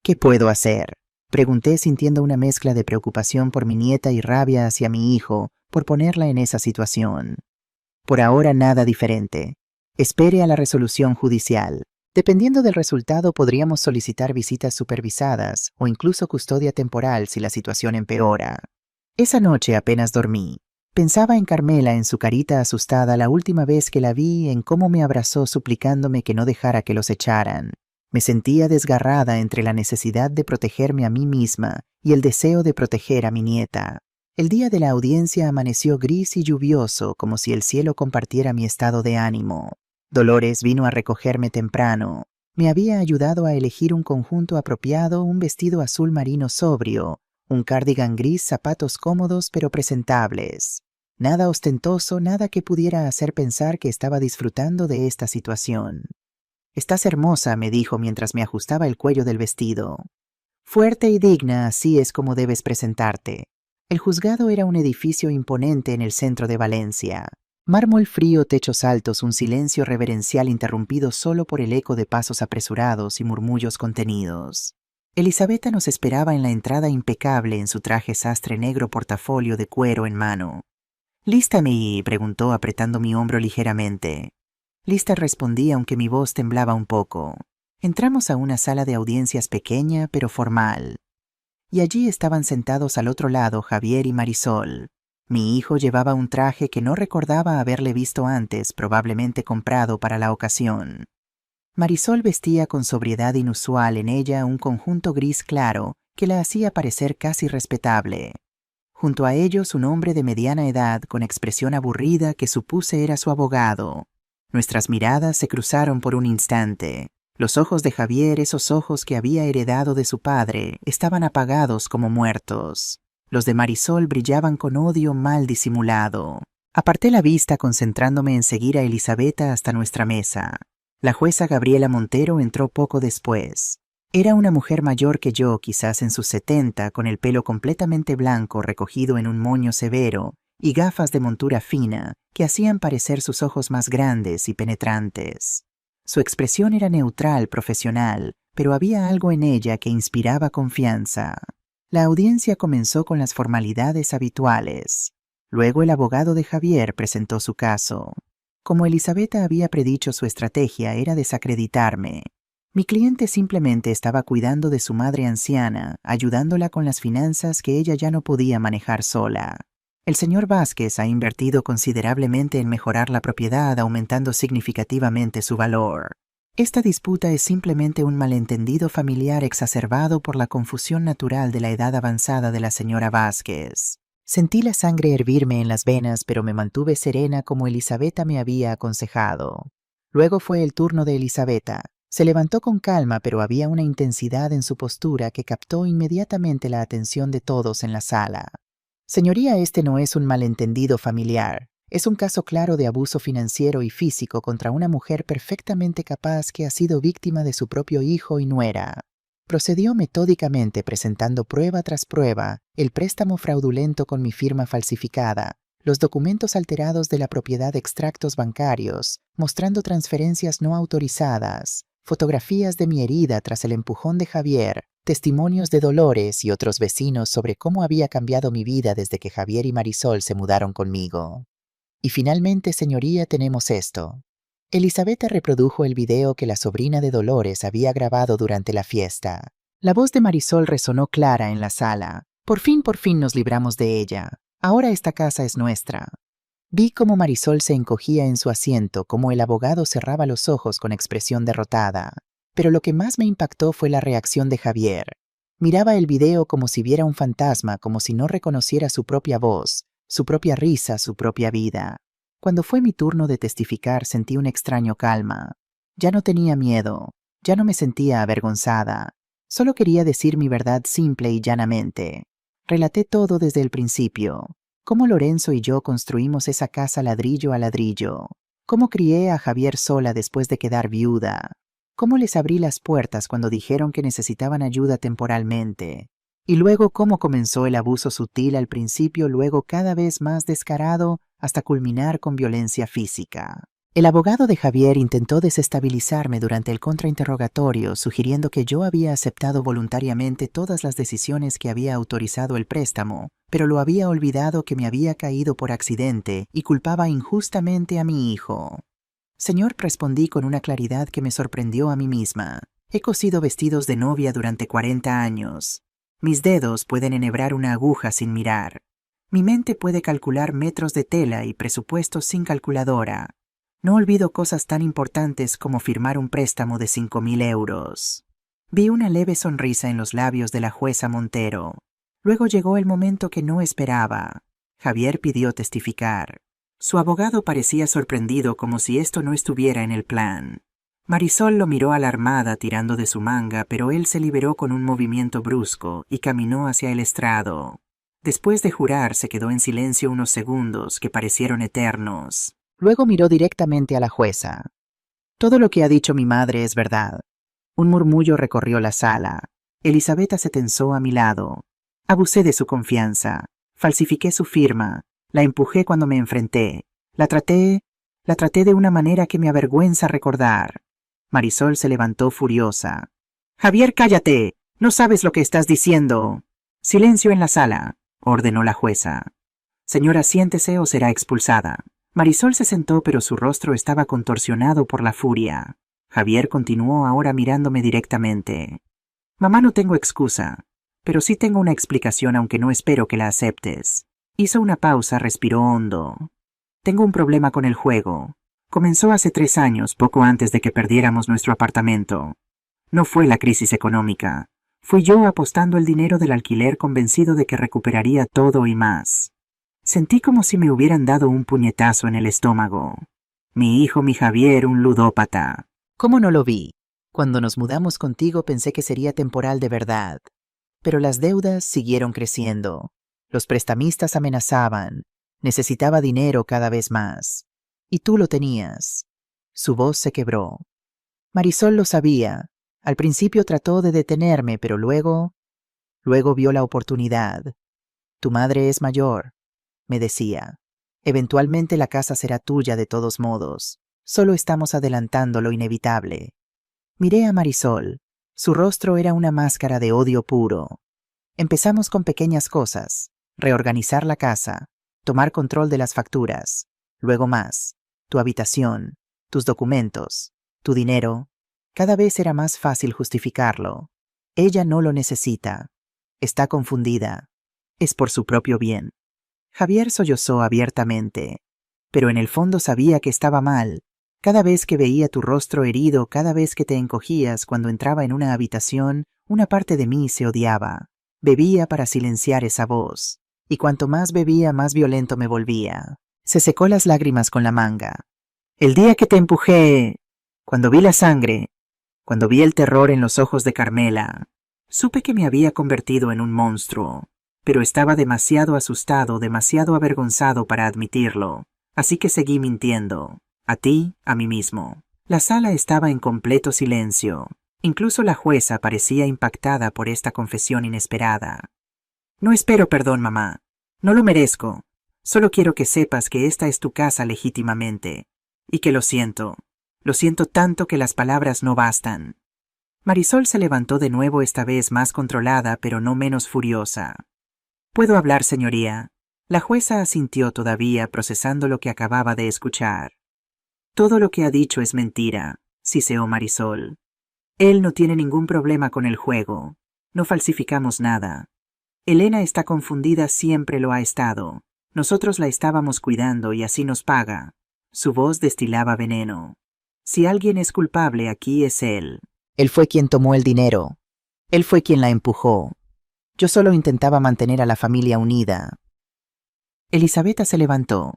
«¿Qué puedo hacer?», pregunté sintiendo una mezcla de preocupación por mi nieta y rabia hacia mi hijo por ponerla en esa situación. «Por ahora nada diferente. Espere a la resolución judicial. Dependiendo del resultado podríamos solicitar visitas supervisadas o incluso custodia temporal si la situación empeora». Esa noche apenas dormí. Pensaba en Carmela, en su carita asustada la última vez que la vi, en cómo me abrazó suplicándome que no dejara que los echaran. Me sentía desgarrada entre la necesidad de protegerme a mí misma y el deseo de proteger a mi nieta. El día de la audiencia amaneció gris y lluvioso, como si el cielo compartiera mi estado de ánimo. Dolores vino a recogerme temprano. Me había ayudado a elegir un conjunto apropiado, un vestido azul marino sobrio, un cardigan gris, zapatos cómodos pero presentables. Nada ostentoso, nada que pudiera hacer pensar que estaba disfrutando de esta situación. «Estás hermosa», me dijo mientras me ajustaba el cuello del vestido. «Fuerte y digna, así es como debes presentarte». El juzgado era un edificio imponente en el centro de Valencia. Mármol frío, techos altos, un silencio reverencial interrumpido solo por el eco de pasos apresurados y murmullos contenidos. Elisabetta nos esperaba en la entrada impecable en su traje sastre negro, portafolio de cuero en mano. «¿Lista, mi?» preguntó apretando mi hombro ligeramente. Lista, respondí aunque mi voz temblaba un poco. Entramos a una sala de audiencias pequeña pero formal. Y allí estaban sentados al otro lado Javier y Marisol. Mi hijo llevaba un traje que no recordaba haberle visto antes, probablemente comprado para la ocasión. Marisol vestía con sobriedad inusual, en ella un conjunto gris claro que la hacía parecer casi respetable. Junto a ellos un hombre de mediana edad con expresión aburrida que supuse era su abogado. Nuestras miradas se cruzaron por un instante. Los ojos de Javier, esos ojos que había heredado de su padre, estaban apagados como muertos. Los de Marisol brillaban con odio mal disimulado. Aparté la vista concentrándome en seguir a Elisabetta hasta nuestra mesa. La jueza Gabriela Montero entró poco después. Era una mujer mayor que yo, quizás en sus 70, con el pelo completamente blanco recogido en un moño severo y gafas de montura fina que hacían parecer sus ojos más grandes y penetrantes. Su expresión era neutral, profesional, pero había algo en ella que inspiraba confianza. La audiencia comenzó con las formalidades habituales. Luego el abogado de Javier presentó su caso. Como Elisabetta había predicho, su estrategia era desacreditarme. Mi cliente simplemente estaba cuidando de su madre anciana, ayudándola con las finanzas que ella ya no podía manejar sola. El señor Vázquez ha invertido considerablemente en mejorar la propiedad, aumentando significativamente su valor. Esta disputa es simplemente un malentendido familiar exacerbado por la confusión natural de la edad avanzada de la señora Vázquez. Sentí la sangre hervirme en las venas, pero me mantuve serena como Elisabetta me había aconsejado. Luego fue el turno de Elisabetta. Se levantó con calma, pero había una intensidad en su postura que captó inmediatamente la atención de todos en la sala. «Señoría, este no es un malentendido familiar. Es un caso claro de abuso financiero y físico contra una mujer perfectamente capaz que ha sido víctima de su propio hijo y nuera». Procedió metódicamente, presentando prueba tras prueba, el préstamo fraudulento con mi firma falsificada, los documentos alterados de la propiedad, extractos bancarios, mostrando transferencias no autorizadas, fotografías de mi herida tras el empujón de Javier, testimonios de Dolores y otros vecinos sobre cómo había cambiado mi vida desde que Javier y Marisol se mudaron conmigo. Y finalmente, señoría, tenemos esto. Elisabetta reprodujo el video que la sobrina de Dolores había grabado durante la fiesta. La voz de Marisol resonó clara en la sala. Por fin nos libramos de ella. Ahora esta casa es nuestra». Vi cómo Marisol se encogía en su asiento, cómo el abogado cerraba los ojos con expresión derrotada. Pero lo que más me impactó fue la reacción de Javier. Miraba el video como si viera un fantasma, como si no reconociera su propia voz, su propia risa, su propia vida. Cuando fue mi turno de testificar, sentí un extraño calma. Ya no tenía miedo, ya no me sentía avergonzada. Solo quería decir mi verdad simple y llanamente. Relaté todo desde el principio. Cómo Lorenzo y yo construimos esa casa ladrillo a ladrillo. Cómo crié a Javier sola después de quedar viuda. Cómo les abrí las puertas cuando dijeron que necesitaban ayuda temporalmente. Y luego cómo comenzó el abuso sutil al principio, luego cada vez más descarado, hasta culminar con violencia física. El abogado de Javier intentó desestabilizarme durante el contrainterrogatorio, sugiriendo que yo había aceptado voluntariamente todas las decisiones que había autorizado el préstamo, pero lo había olvidado que me había caído por accidente y culpaba injustamente a mi hijo. «Señor», respondí con una claridad que me sorprendió a mí misma. «He cosido vestidos de novia durante 40 años. Mis dedos pueden enhebrar una aguja sin mirar. Mi mente puede calcular metros de tela y presupuestos sin calculadora. No olvido cosas tan importantes como firmar un préstamo de 5.000 euros». Vi una leve sonrisa en los labios de la jueza Montero. Luego llegó el momento que no esperaba. Javier pidió testificar. Su abogado parecía sorprendido como si esto no estuviera en el plan. Marisol lo miró alarmada tirando de su manga, pero él se liberó con un movimiento brusco y caminó hacia el estrado. Después de jurar, se quedó en silencio unos segundos que parecieron eternos. Luego miró directamente a la jueza. Todo lo que ha dicho mi madre es verdad. Un murmullo recorrió la sala. Elisabetta se tensó a mi lado. Abusé de su confianza. Falsifiqué su firma. La empujé cuando me enfrenté. La traté de una manera que me avergüenza recordar. Marisol se levantó furiosa. Javier, cállate. No sabes lo que estás diciendo. Silencio en la sala, ordenó la jueza. Señora, siéntese o será expulsada. Marisol se sentó, pero su rostro estaba contorsionado por la furia. Javier continuó ahora mirándome directamente. Mamá, no tengo excusa, pero sí tengo una explicación, aunque no espero que la aceptes. Hizo una pausa, respiró hondo. Tengo un problema con el juego. Comenzó hace 3 años, poco antes de que perdiéramos nuestro apartamento. No fue la crisis económica. Fui yo apostando el dinero del alquiler, convencido de que recuperaría todo y más. Sentí como si me hubieran dado un puñetazo en el estómago. Mi hijo, mi Javier, un ludópata. ¿Cómo no lo vi? Cuando nos mudamos contigo pensé que sería temporal de verdad. Pero las deudas siguieron creciendo. Los prestamistas amenazaban. Necesitaba dinero cada vez más. Y tú lo tenías. Su voz se quebró. Marisol lo sabía. Al principio trató de detenerme, pero luego vio la oportunidad. Tu madre es mayor, me decía. Eventualmente la casa será tuya de todos modos. Solo estamos adelantando lo inevitable. Miré a Marisol. Su rostro era una máscara de odio puro. Empezamos con pequeñas cosas. Reorganizar la casa. Tomar control de las facturas. Luego más. Tu habitación. Tus documentos. Tu dinero. Cada vez era más fácil justificarlo. Ella no lo necesita. Está confundida. Es por su propio bien. Javier sollozó abiertamente. Pero en el fondo sabía que estaba mal. Cada vez que veía tu rostro herido, cada vez que te encogías cuando entraba en una habitación, una parte de mí se odiaba. Bebía para silenciar esa voz. Y cuanto más bebía, más violento me volvía. Se secó las lágrimas con la manga. El día que te empujé, cuando vi la sangre, cuando vi el terror en los ojos de Carmela, supe que me había convertido en un monstruo, pero estaba demasiado asustado, demasiado avergonzado para admitirlo, así que seguí mintiendo, a ti, a mí mismo. La sala estaba en completo silencio. Incluso la jueza parecía impactada por esta confesión inesperada. No espero perdón, mamá. No lo merezco. Solo quiero que sepas que esta es tu casa legítimamente, y que lo siento. Lo siento tanto que las palabras no bastan. Marisol se levantó de nuevo, esta vez más controlada, pero no menos furiosa. ¿Puedo hablar, señoría? La jueza asintió todavía, procesando lo que acababa de escuchar. Todo lo que ha dicho es mentira, siseó Marisol. Él no tiene ningún problema con el juego. No falsificamos nada. Elena está confundida, siempre lo ha estado. Nosotros la estábamos cuidando y así nos paga. Su voz destilaba veneno. Si alguien es culpable, aquí es él. Él fue quien tomó el dinero. Él fue quien la empujó. Yo solo intentaba mantener a la familia unida. Elisabetta se levantó.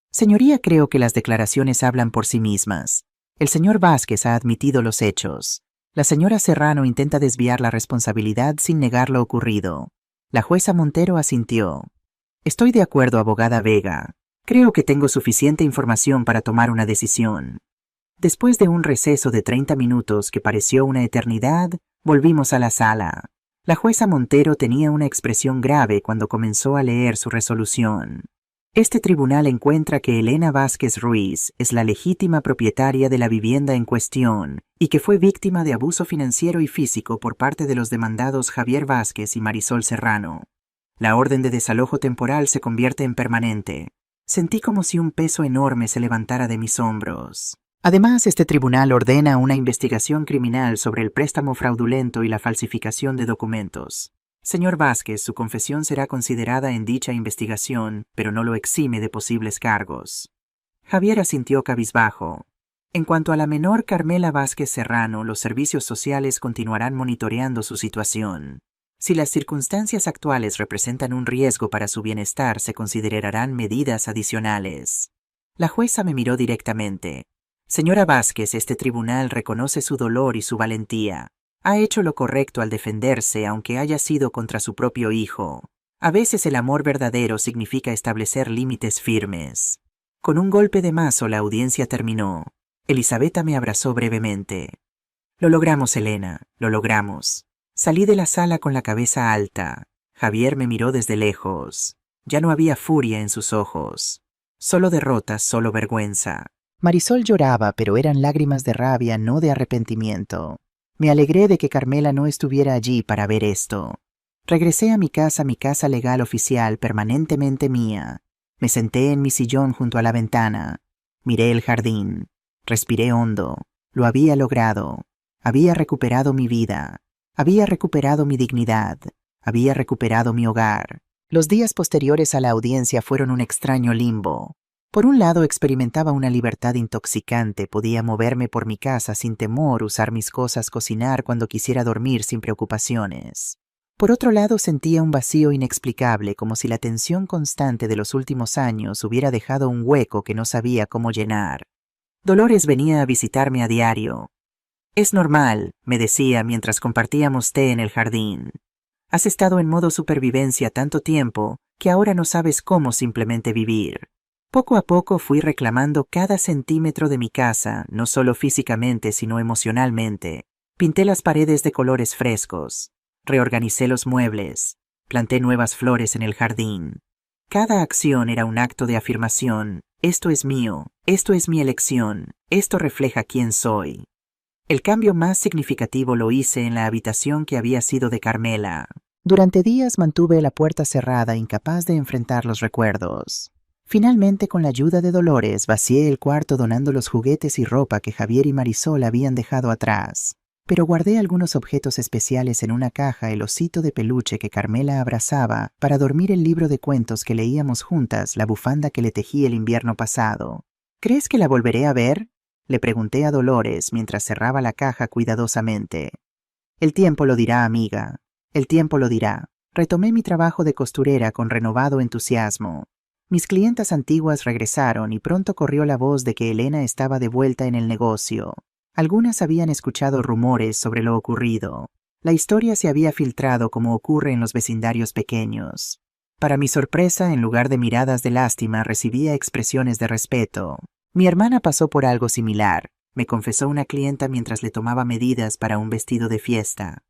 Señoría, creo que las declaraciones hablan por sí mismas. El señor Vázquez ha admitido los hechos. La señora Serrano intenta desviar la responsabilidad sin negar lo ocurrido. La jueza Montero asintió. Estoy de acuerdo, abogada Vega. Creo que tengo suficiente información para tomar una decisión. Después de un receso de 30 minutos que pareció una eternidad, volvimos a la sala. La jueza Montero tenía una expresión grave cuando comenzó a leer su resolución. Este tribunal encuentra que Elena Vázquez Ruiz es la legítima propietaria de la vivienda en cuestión y que fue víctima de abuso financiero y físico por parte de los demandados Javier Vázquez y Marisol Serrano. La orden de desalojo temporal se convierte en permanente. Sentí como si un peso enorme se levantara de mis hombros. Además, este tribunal ordena una investigación criminal sobre el préstamo fraudulento y la falsificación de documentos. Señor Vázquez, su confesión será considerada en dicha investigación, pero no lo exime de posibles cargos. Javier asintió cabizbajo. En cuanto a la menor Carmela Vázquez Serrano, los servicios sociales continuarán monitoreando su situación. Si las circunstancias actuales representan un riesgo para su bienestar, se considerarán medidas adicionales. La jueza me miró directamente. Señora Vázquez, este tribunal reconoce su dolor y su valentía. Ha hecho lo correcto al defenderse, aunque haya sido contra su propio hijo. A veces el amor verdadero significa establecer límites firmes. Con un golpe de mazo la audiencia terminó. Elisabetta me abrazó brevemente. Lo logramos, Elena, lo logramos. Salí de la sala con la cabeza alta. Javier me miró desde lejos. Ya no había furia en sus ojos. Solo derrota, solo vergüenza. Marisol lloraba, pero eran lágrimas de rabia, no de arrepentimiento. Me alegré de que Carmela no estuviera allí para ver esto. Regresé a mi casa legal oficial, permanentemente mía. Me senté en mi sillón junto a la ventana. Miré el jardín. Respiré hondo. Lo había logrado. Había recuperado mi vida. Había recuperado mi dignidad. Había recuperado mi hogar. Los días posteriores a la audiencia fueron un extraño limbo. Por un lado experimentaba una libertad intoxicante, podía moverme por mi casa sin temor, usar mis cosas, cocinar cuando quisiera dormir sin preocupaciones. Por otro lado sentía un vacío inexplicable, como si la tensión constante de los últimos años hubiera dejado un hueco que no sabía cómo llenar. Dolores venía a visitarme a diario. Es normal, me decía mientras compartíamos té en el jardín. Has estado en modo supervivencia tanto tiempo que ahora no sabes cómo simplemente vivir. Poco a poco fui reclamando cada centímetro de mi casa, no solo físicamente sino emocionalmente. Pinté las paredes de colores frescos, reorganicé los muebles, planté nuevas flores en el jardín. Cada acción era un acto de afirmación. Esto es mío, esto es mi elección, esto refleja quién soy. El cambio más significativo lo hice en la habitación que había sido de Carmela. Durante días mantuve la puerta cerrada, incapaz de enfrentar los recuerdos. Finalmente, con la ayuda de Dolores, vacié el cuarto donando los juguetes y ropa que Javier y Marisol habían dejado atrás. Pero guardé algunos objetos especiales en una caja, el osito de peluche que Carmela abrazaba, para dormir, el libro de cuentos que leíamos juntas, la bufanda que le tejí el invierno pasado. ¿Crees que la volveré a ver?, le pregunté a Dolores mientras cerraba la caja cuidadosamente. El tiempo lo dirá, amiga. El tiempo lo dirá. Retomé mi trabajo de costurera con renovado entusiasmo. Mis clientas antiguas regresaron y pronto corrió la voz de que Elena estaba de vuelta en el negocio. Algunas habían escuchado rumores sobre lo ocurrido. La historia se había filtrado como ocurre en los vecindarios pequeños. Para mi sorpresa, en lugar de miradas de lástima, recibía expresiones de respeto. Mi hermana pasó por algo similar, me confesó una clienta mientras le tomaba medidas para un vestido de fiesta.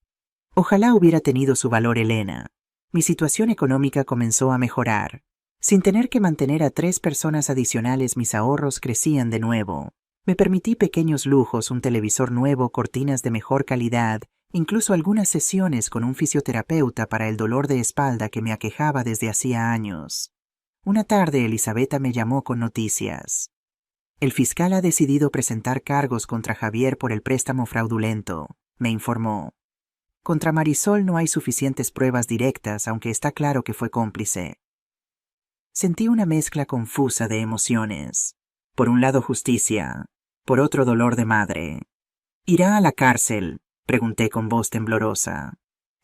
Ojalá hubiera tenido su valor Elena. Mi situación económica comenzó a mejorar. Sin tener que mantener a 3 personas adicionales, mis ahorros crecían de nuevo. Me permití pequeños lujos, un televisor nuevo, cortinas de mejor calidad, incluso algunas sesiones con un fisioterapeuta para el dolor de espalda que me aquejaba desde hacía años. Una tarde Elisabetta me llamó con noticias. El fiscal ha decidido presentar cargos contra Javier por el préstamo fraudulento, me informó. Contra Marisol no hay suficientes pruebas directas, aunque está claro que fue cómplice. Sentí una mezcla confusa de emociones. Por un lado justicia, por otro dolor de madre. ¿Irá a la cárcel?, pregunté con voz temblorosa.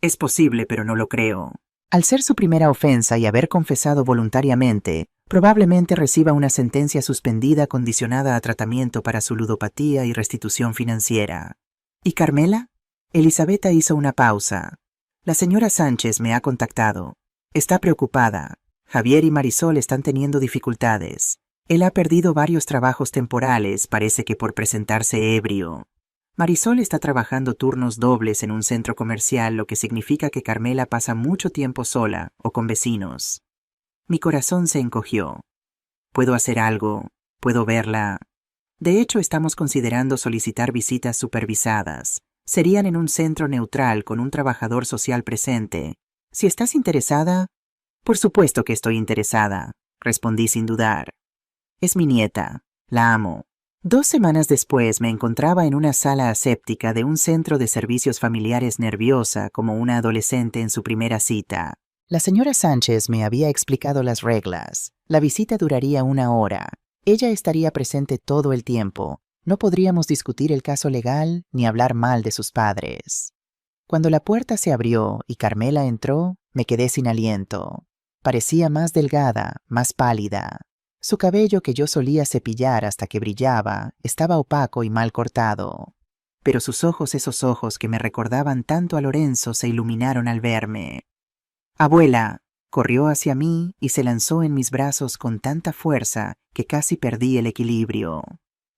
Es posible, pero no lo creo. Al ser su primera ofensa y haber confesado voluntariamente, probablemente reciba una sentencia suspendida condicionada a tratamiento para su ludopatía y restitución financiera. ¿Y Carmela? Elisabetta hizo una pausa. La señora Sánchez me ha contactado. Está preocupada. Javier y Marisol están teniendo dificultades. Él ha perdido varios trabajos temporales, parece que por presentarse ebrio. Marisol está trabajando turnos dobles en un centro comercial, lo que significa que Carmela pasa mucho tiempo sola o con vecinos. Mi corazón se encogió. ¿Puedo hacer algo? ¿Puedo verla? De hecho, estamos considerando solicitar visitas supervisadas. Serían en un centro neutral con un trabajador social presente. Si estás interesada... Por supuesto que estoy interesada, respondí sin dudar. Es mi nieta. La amo. 2 semanas después me encontraba en una sala aséptica de un centro de servicios familiares, nerviosa como una adolescente en su primera cita. La señora Sánchez me había explicado las reglas. La visita duraría 1 hora. Ella estaría presente todo el tiempo. No podríamos discutir el caso legal ni hablar mal de sus padres. Cuando la puerta se abrió y Carmela entró, me quedé sin aliento. Parecía más delgada, más pálida. Su cabello, que yo solía cepillar hasta que brillaba, estaba opaco y mal cortado. Pero sus ojos, esos ojos que me recordaban tanto a Lorenzo, se iluminaron al verme. «Abuela», corrió hacia mí y se lanzó en mis brazos con tanta fuerza que casi perdí el equilibrio.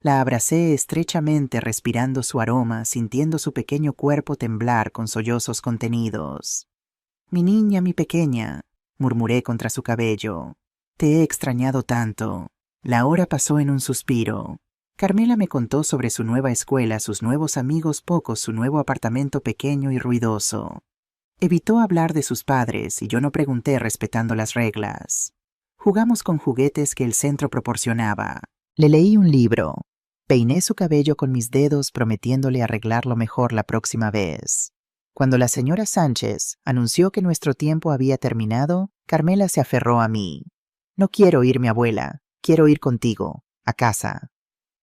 La abracé estrechamente, respirando su aroma, sintiendo su pequeño cuerpo temblar con sollozos contenidos. «Mi niña, mi pequeña», murmuré contra su cabello. «Te he extrañado tanto». La hora pasó en un suspiro. Carmela me contó sobre su nueva escuela, sus nuevos amigos pocos, su nuevo apartamento pequeño y ruidoso. Evitó hablar de sus padres y yo no pregunté, respetando las reglas. Jugamos con juguetes que el centro proporcionaba. Le leí un libro. Peiné su cabello con mis dedos, prometiéndole arreglarlo mejor la próxima vez. Cuando la señora Sánchez anunció que nuestro tiempo había terminado, Carmela se aferró a mí. «No quiero ir, mi abuela. Quiero ir contigo, a casa».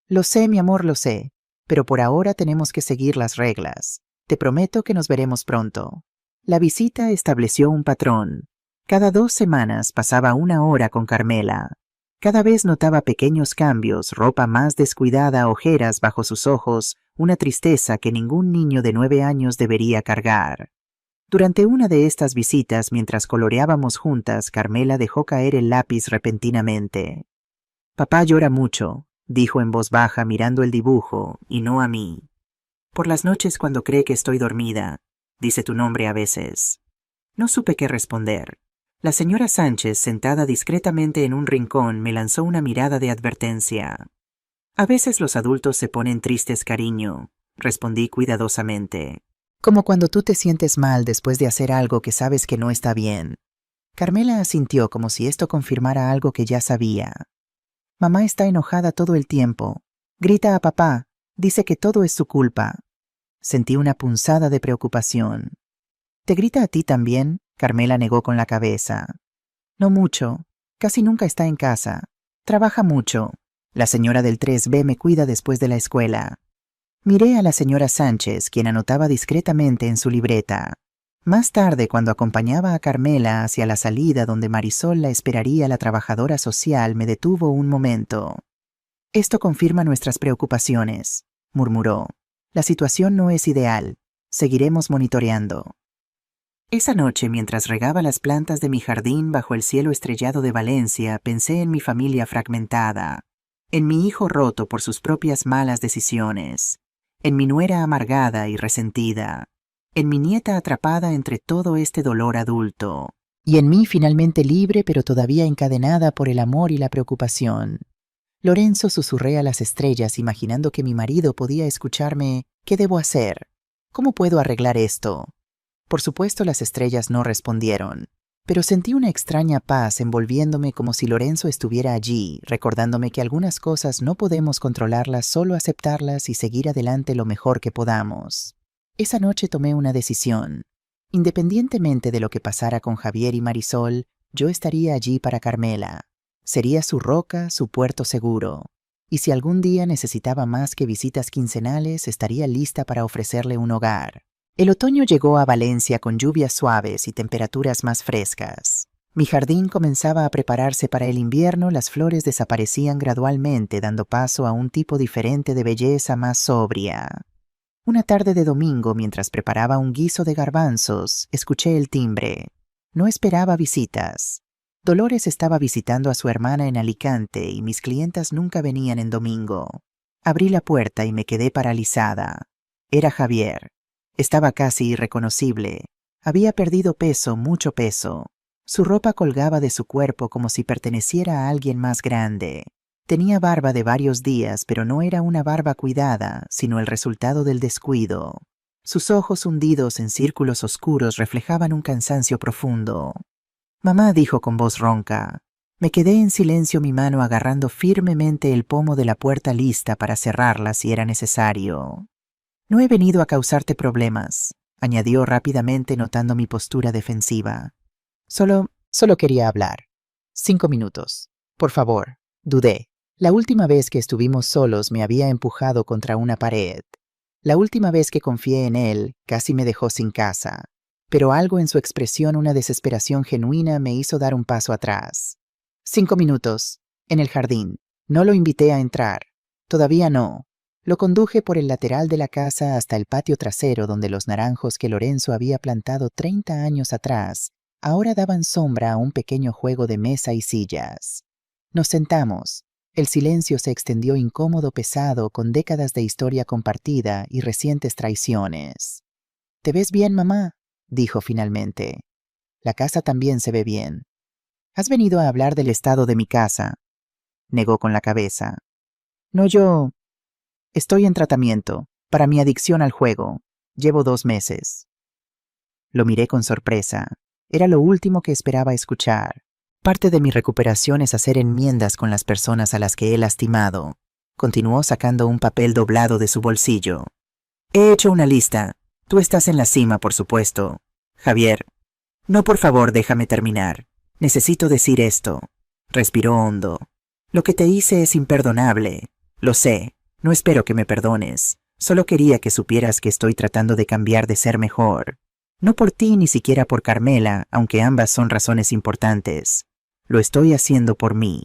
«Lo sé, mi amor, lo sé. Pero por ahora tenemos que seguir las reglas. Te prometo que nos veremos pronto». La visita estableció un patrón. Cada 2 semanas pasaba 1 hora con Carmela. Cada vez notaba pequeños cambios, ropa más descuidada, ojeras bajo sus ojos, una tristeza que ningún niño de 9 años debería cargar. Durante una de estas visitas, mientras coloreábamos juntas, Carmela dejó caer el lápiz repentinamente. «Papá llora mucho», dijo en voz baja, mirando el dibujo, y no a mí. «Por las noches, cuando cree que estoy dormida, dice tu nombre a veces». No supe qué responder. La señora Sánchez, sentada discretamente en un rincón, me lanzó una mirada de advertencia. «A veces los adultos se ponen tristes, cariño», respondí cuidadosamente. «Como cuando tú te sientes mal después de hacer algo que sabes que no está bien». Carmela asintió como si esto confirmara algo que ya sabía. «Mamá está enojada todo el tiempo. Grita a papá. Dice que todo es su culpa». Sentí una punzada de preocupación. «¿Te grita a ti también?», Carmela negó con la cabeza. «No mucho. Casi nunca está en casa. Trabaja mucho. La señora del 3B me cuida después de la escuela». Miré a la señora Sánchez, quien anotaba discretamente en su libreta. Más tarde, cuando acompañaba a Carmela hacia la salida donde Marisol la esperaría, la trabajadora social me detuvo un momento. «Esto confirma nuestras preocupaciones», murmuró. «La situación no es ideal. Seguiremos monitoreando». Esa noche, mientras regaba las plantas de mi jardín bajo el cielo estrellado de Valencia, pensé en mi familia fragmentada, en mi hijo roto por sus propias malas decisiones, en mi nuera amargada y resentida, en mi nieta atrapada entre todo este dolor adulto, y en mí finalmente libre pero todavía encadenada por el amor y la preocupación. «Lorenzo», susurré a las estrellas, imaginando que mi marido podía escucharme. «¿Qué debo hacer? ¿Cómo puedo arreglar esto?». Por supuesto, las estrellas no respondieron, pero sentí una extraña paz envolviéndome, como si Lorenzo estuviera allí, recordándome que algunas cosas no podemos controlarlas, solo aceptarlas y seguir adelante lo mejor que podamos. Esa noche tomé una decisión. Independientemente de lo que pasara con Javier y Marisol, yo estaría allí para Carmela. Sería su roca, su puerto seguro. Y si algún día necesitaba más que visitas quincenales, estaría lista para ofrecerle un hogar. El otoño llegó a Valencia con lluvias suaves y temperaturas más frescas. Mi jardín comenzaba a prepararse para el invierno, las flores desaparecían gradualmente, dando paso a un tipo diferente de belleza más sobria. Una tarde de domingo, mientras preparaba un guiso de garbanzos, escuché el timbre. No esperaba visitas. Dolores estaba visitando a su hermana en Alicante y mis clientas nunca venían en domingo. Abrí la puerta y me quedé paralizada. Era Javier. Estaba casi irreconocible. Había perdido peso, mucho peso. Su ropa colgaba de su cuerpo como si perteneciera a alguien más grande. Tenía barba de varios días, pero no era una barba cuidada, sino el resultado del descuido. Sus ojos, hundidos en círculos oscuros, reflejaban un cansancio profundo. «Mamá», dijo con voz ronca. Me quedé en silencio, mi mano agarrando firmemente el pomo de la puerta, lista para cerrarla si era necesario. «No he venido a causarte problemas», añadió rápidamente, notando mi postura defensiva. Solo quería hablar. 5 minutos. Por favor». Dudé. La última vez que estuvimos solos me había empujado contra una pared. La última vez que confié en él, casi me dejó sin casa. Pero algo en su expresión, una desesperación genuina, me hizo dar un paso atrás. 5 minutos, en el jardín. No lo invité a entrar. Todavía no. Lo conduje por el lateral de la casa hasta el patio trasero donde los naranjos que Lorenzo había plantado 30 años atrás ahora daban sombra a un pequeño juego de mesa y sillas. Nos sentamos. El silencio se extendió incómodo, pesado, con décadas de historia compartida y recientes traiciones. «¿Te ves bien, mamá?», dijo finalmente. «La casa también se ve bien». «¿Has venido a hablar del estado de mi casa?», negó con la cabeza. «No, yo... Estoy en tratamiento, para mi adicción al juego. Llevo 2 meses». Lo miré con sorpresa. Era lo último que esperaba escuchar. Parte de mi recuperación es hacer enmiendas con las personas a las que he lastimado. Continuó sacando un papel doblado de su bolsillo. «He hecho una lista. Tú estás en la cima, por supuesto. Javier. No, por favor, déjame terminar. Necesito decir esto». Respiró hondo. «Lo que te hice es imperdonable. Lo sé. No espero que me perdones. Solo quería que supieras que estoy tratando de cambiar, de ser mejor. No por ti ni siquiera por Carmela, aunque ambas son razones importantes. Lo estoy haciendo por mí».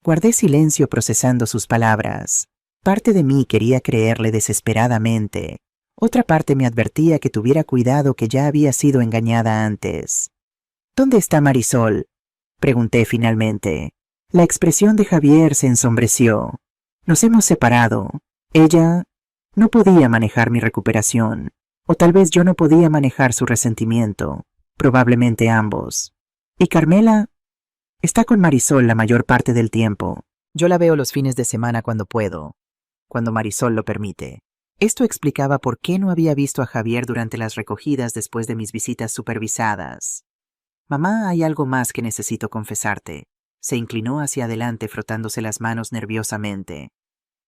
Guardé silencio procesando sus palabras. Parte de mí quería creerle desesperadamente. Otra parte me advertía que tuviera cuidado, que ya había sido engañada antes. «¿Dónde está Marisol?», pregunté finalmente. La expresión de Javier se ensombreció. «Nos hemos separado. Ella no podía manejar mi recuperación. O tal vez yo no podía manejar su resentimiento. Probablemente ambos. Y Carmela está con Marisol la mayor parte del tiempo. Yo la veo los fines de semana cuando puedo, cuando Marisol lo permite». Esto explicaba por qué no había visto a Javier durante las recogidas después de mis visitas supervisadas. «Mamá, hay algo más que necesito confesarte». Se inclinó hacia adelante frotándose las manos nerviosamente.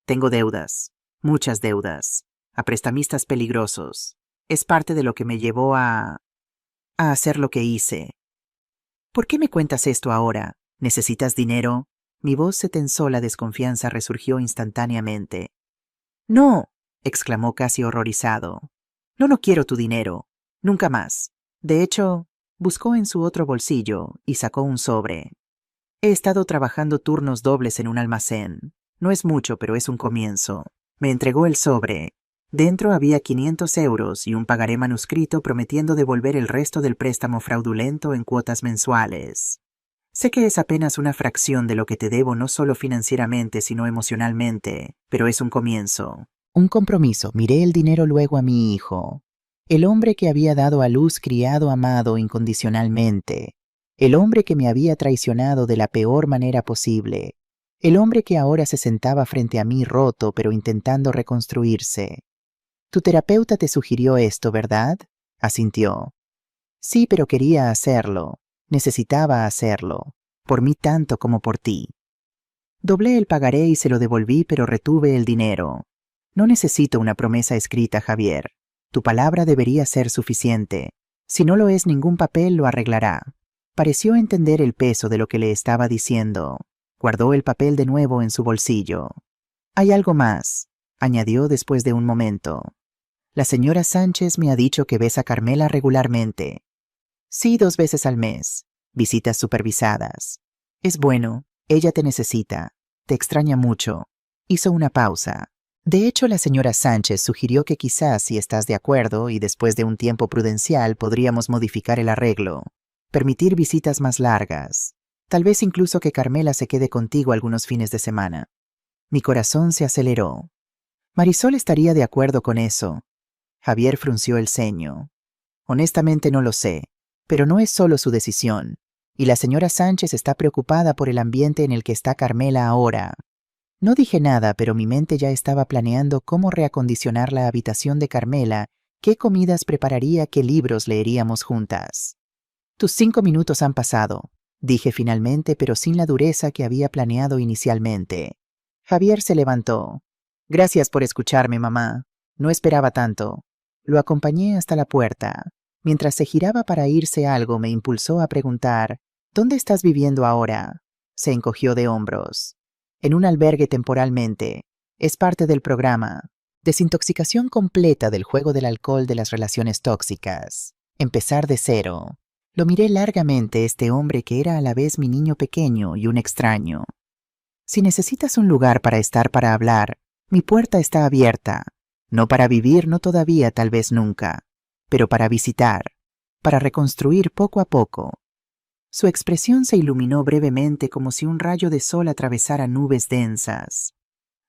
«Tengo deudas, muchas deudas, a prestamistas peligrosos. Es parte de lo que me llevó a hacer lo que hice». «¿Por qué me cuentas esto ahora? ¿Necesitas dinero?». Mi voz se tensó, la desconfianza resurgió instantáneamente. «No», exclamó casi horrorizado. No quiero tu dinero. Nunca más. De hecho, buscó en su otro bolsillo y sacó un sobre. «He estado trabajando turnos dobles en un almacén. No es mucho, pero es un comienzo». Me entregó el sobre. Dentro había 500 euros y un pagaré manuscrito prometiendo devolver el resto del préstamo fraudulento en cuotas mensuales. «Sé que es apenas una fracción de lo que te debo, no solo financieramente, sino emocionalmente, pero es un comienzo». Un compromiso. Miré el dinero luego a mi hijo. El hombre que había dado a luz, criado, amado incondicionalmente. El hombre que me había traicionado de la peor manera posible. El hombre que ahora se sentaba frente a mí roto, pero intentando reconstruirse. «Tu terapeuta te sugirió esto, ¿verdad?», asintió. «Sí, pero quería hacerlo. Necesitaba hacerlo. Por mí tanto como por ti». Doblé el pagaré y se lo devolví, pero retuve el dinero. «No necesito una promesa escrita, Javier. Tu palabra debería ser suficiente. Si no lo es, ningún papel lo arreglará». Pareció entender el peso de lo que le estaba diciendo. Guardó el papel de nuevo en su bolsillo. «Hay algo más», añadió después de un momento. «La señora Sánchez me ha dicho que ves a Carmela regularmente». «Sí, 2 veces al mes. Visitas supervisadas». «Es bueno. Ella te necesita. Te extraña mucho». Hizo una pausa. «De hecho, la señora Sánchez sugirió que quizás, si estás de acuerdo y después de un tiempo prudencial, podríamos modificar el arreglo. Permitir visitas más largas. Tal vez incluso que Carmela se quede contigo algunos fines de semana». Mi corazón se aceleró. Marisol estaría de acuerdo con eso. Javier frunció el ceño. «Honestamente no lo sé, pero no es solo su decisión. Y la señora Sánchez está preocupada por el ambiente en el que está Carmela ahora». No dije nada, pero mi mente ya estaba planeando cómo reacondicionar la habitación de Carmela, qué comidas prepararía, qué libros leeríamos juntas. «Tus 5 minutos han pasado», dije finalmente, pero sin la dureza que había planeado inicialmente. Javier se levantó. «Gracias por escucharme, mamá. No esperaba tanto». Lo acompañé hasta la puerta. Mientras se giraba para irse, algo me impulsó a preguntar: «¿Dónde estás viviendo ahora?». Se encogió de hombros. «En un albergue temporalmente. Es parte del programa». Desintoxicación completa del juego del alcohol de las relaciones tóxicas. Empezar de cero. Lo miré largamente este hombre que era a la vez mi niño pequeño y un extraño. Si necesitas un lugar para estar para hablar, mi puerta está abierta. No para vivir, no todavía, tal vez nunca, pero para visitar, para reconstruir poco a poco. Su expresión se iluminó brevemente como si un rayo de sol atravesara nubes densas.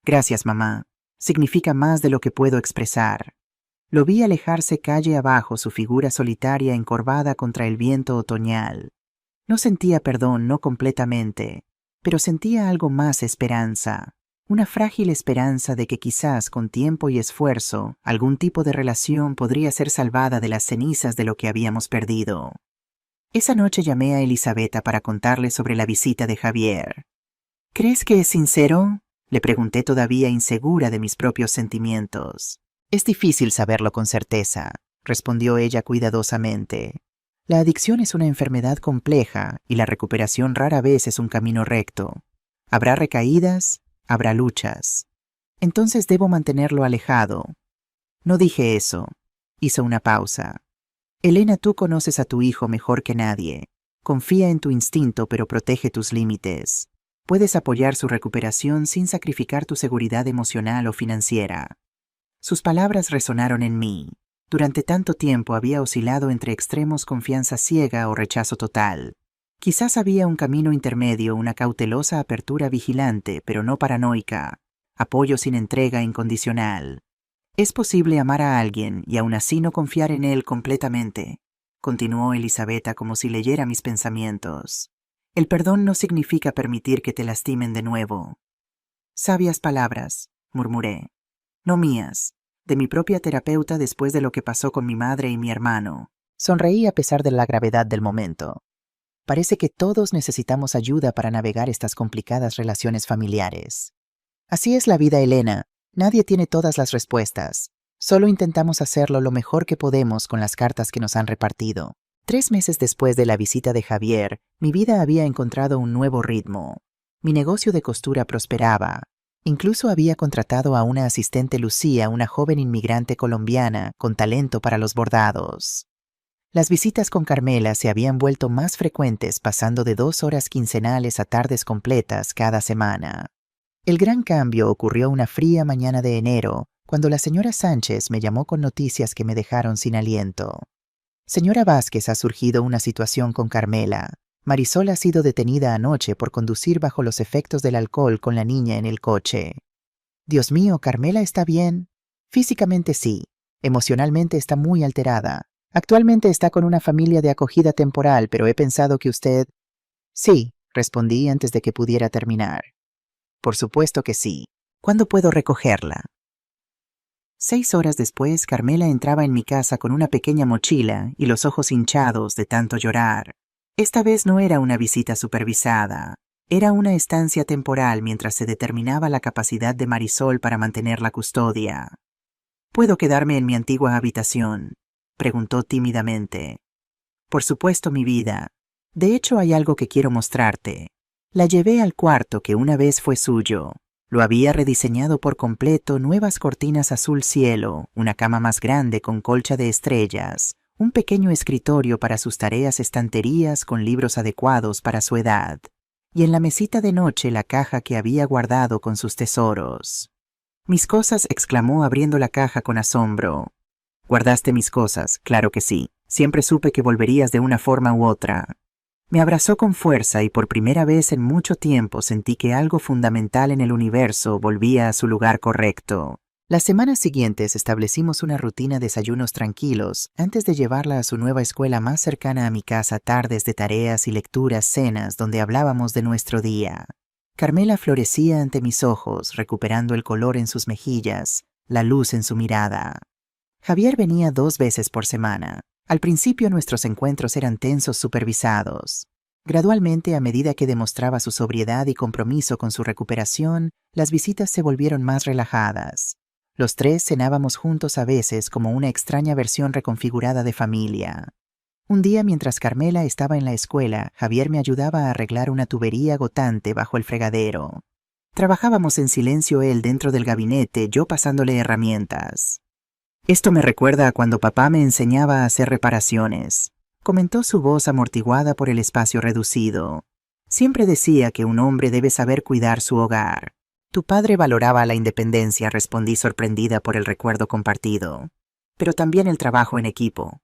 Gracias, mamá. Significa más de lo que puedo expresar. Lo vi alejarse calle abajo, su figura solitaria encorvada contra el viento otoñal. No sentía perdón, no completamente, pero sentía algo más: esperanza. Una frágil esperanza de que quizás con tiempo y esfuerzo, algún tipo de relación podría ser salvada de las cenizas de lo que habíamos perdido. Esa noche llamé a Elisabetta para contarle sobre la visita de Javier. ¿Crees que es sincero?, le pregunté, todavía insegura de mis propios sentimientos. Es difícil saberlo con certeza, respondió ella cuidadosamente. La adicción es una enfermedad compleja y la recuperación rara vez es un camino recto. Habrá recaídas, habrá luchas. Entonces debo mantenerlo alejado. No dije eso. Hizo una pausa. Elena, tú conoces a tu hijo mejor que nadie. Confía en tu instinto, pero protege tus límites. Puedes apoyar su recuperación sin sacrificar tu seguridad emocional o financiera. Sus palabras resonaron en mí. Durante tanto tiempo había oscilado entre extremos: confianza ciega o rechazo total. Quizás había un camino intermedio, una cautelosa apertura vigilante, pero no paranoica. Apoyo sin entrega incondicional. Es posible amar a alguien y aún así no confiar en él completamente, continuó Elisabetta como si leyera mis pensamientos. El perdón no significa permitir que te lastimen de nuevo. Sabias palabras, murmuré. No mías, de mi propia terapeuta después de lo que pasó con mi madre y mi hermano. Sonreí a pesar de la gravedad del momento. Parece que todos necesitamos ayuda para navegar estas complicadas relaciones familiares. Así es la vida, Elena. Nadie tiene todas las respuestas. Solo intentamos hacerlo lo mejor que podemos con las cartas que nos han repartido. 3 meses después de la visita de Javier, mi vida había encontrado un nuevo ritmo. Mi negocio de costura prosperaba. Incluso había contratado a una asistente, Lucía, una joven inmigrante colombiana con talento para los bordados. Las visitas con Carmela se habían vuelto más frecuentes, pasando de 2 horas quincenales a tardes completas cada semana. El gran cambio ocurrió una fría mañana de enero, cuando la señora Sánchez me llamó con noticias que me dejaron sin aliento. Señora Vázquez, ha surgido una situación con Carmela. Marisol ha sido detenida anoche por conducir bajo los efectos del alcohol con la niña en el coche. Dios mío, ¿Carmela está bien? Físicamente sí. Emocionalmente está muy alterada. Actualmente está con una familia de acogida temporal, pero he pensado que usted... Sí, respondí antes de que pudiera terminar. Por supuesto que sí. ¿Cuándo puedo recogerla? 6 horas después, Carmela entraba en mi casa con una pequeña mochila y los ojos hinchados de tanto llorar. Esta vez no era una visita supervisada. Era una estancia temporal mientras se determinaba la capacidad de Marisol para mantener la custodia. ¿Puedo quedarme en mi antigua habitación?, preguntó tímidamente. Por supuesto, mi vida. De hecho, hay algo que quiero mostrarte. La llevé al cuarto que una vez fue suyo. Lo había rediseñado por completo: nuevas cortinas azul cielo, una cama más grande con colcha de estrellas, un pequeño escritorio para sus tareas, estanterías con libros adecuados para su edad, y en la mesita de noche la caja que había guardado con sus tesoros. «Mis cosas», exclamó abriendo la caja con asombro. «¿Guardaste mis cosas?». «Claro que sí. Siempre supe que volverías de una forma u otra». Me abrazó con fuerza y por primera vez en mucho tiempo sentí que algo fundamental en el universo volvía a su lugar correcto. Las semanas siguientes establecimos una rutina de desayunos tranquilos antes de llevarla a su nueva escuela más cercana a mi casa, tardes de tareas y lecturas, cenas donde hablábamos de nuestro día. Carmela florecía ante mis ojos, recuperando el color en sus mejillas, la luz en su mirada. Javier venía 2 veces por semana. Al principio nuestros encuentros eran tensos, supervisados. Gradualmente, a medida que demostraba su sobriedad y compromiso con su recuperación, las visitas se volvieron más relajadas. Los 3 cenábamos juntos, a veces como una extraña versión reconfigurada de familia. Un día, mientras Carmela estaba en la escuela, Javier me ayudaba a arreglar una tubería gotante bajo el fregadero. Trabajábamos en silencio él dentro del gabinete, yo pasándole herramientas. Esto me recuerda a cuando papá me enseñaba a hacer reparaciones, comentó su voz amortiguada por el espacio reducido. Siempre decía que un hombre debe saber cuidar su hogar. Tu padre valoraba la independencia, respondí sorprendida por el recuerdo compartido. Pero también el trabajo en equipo.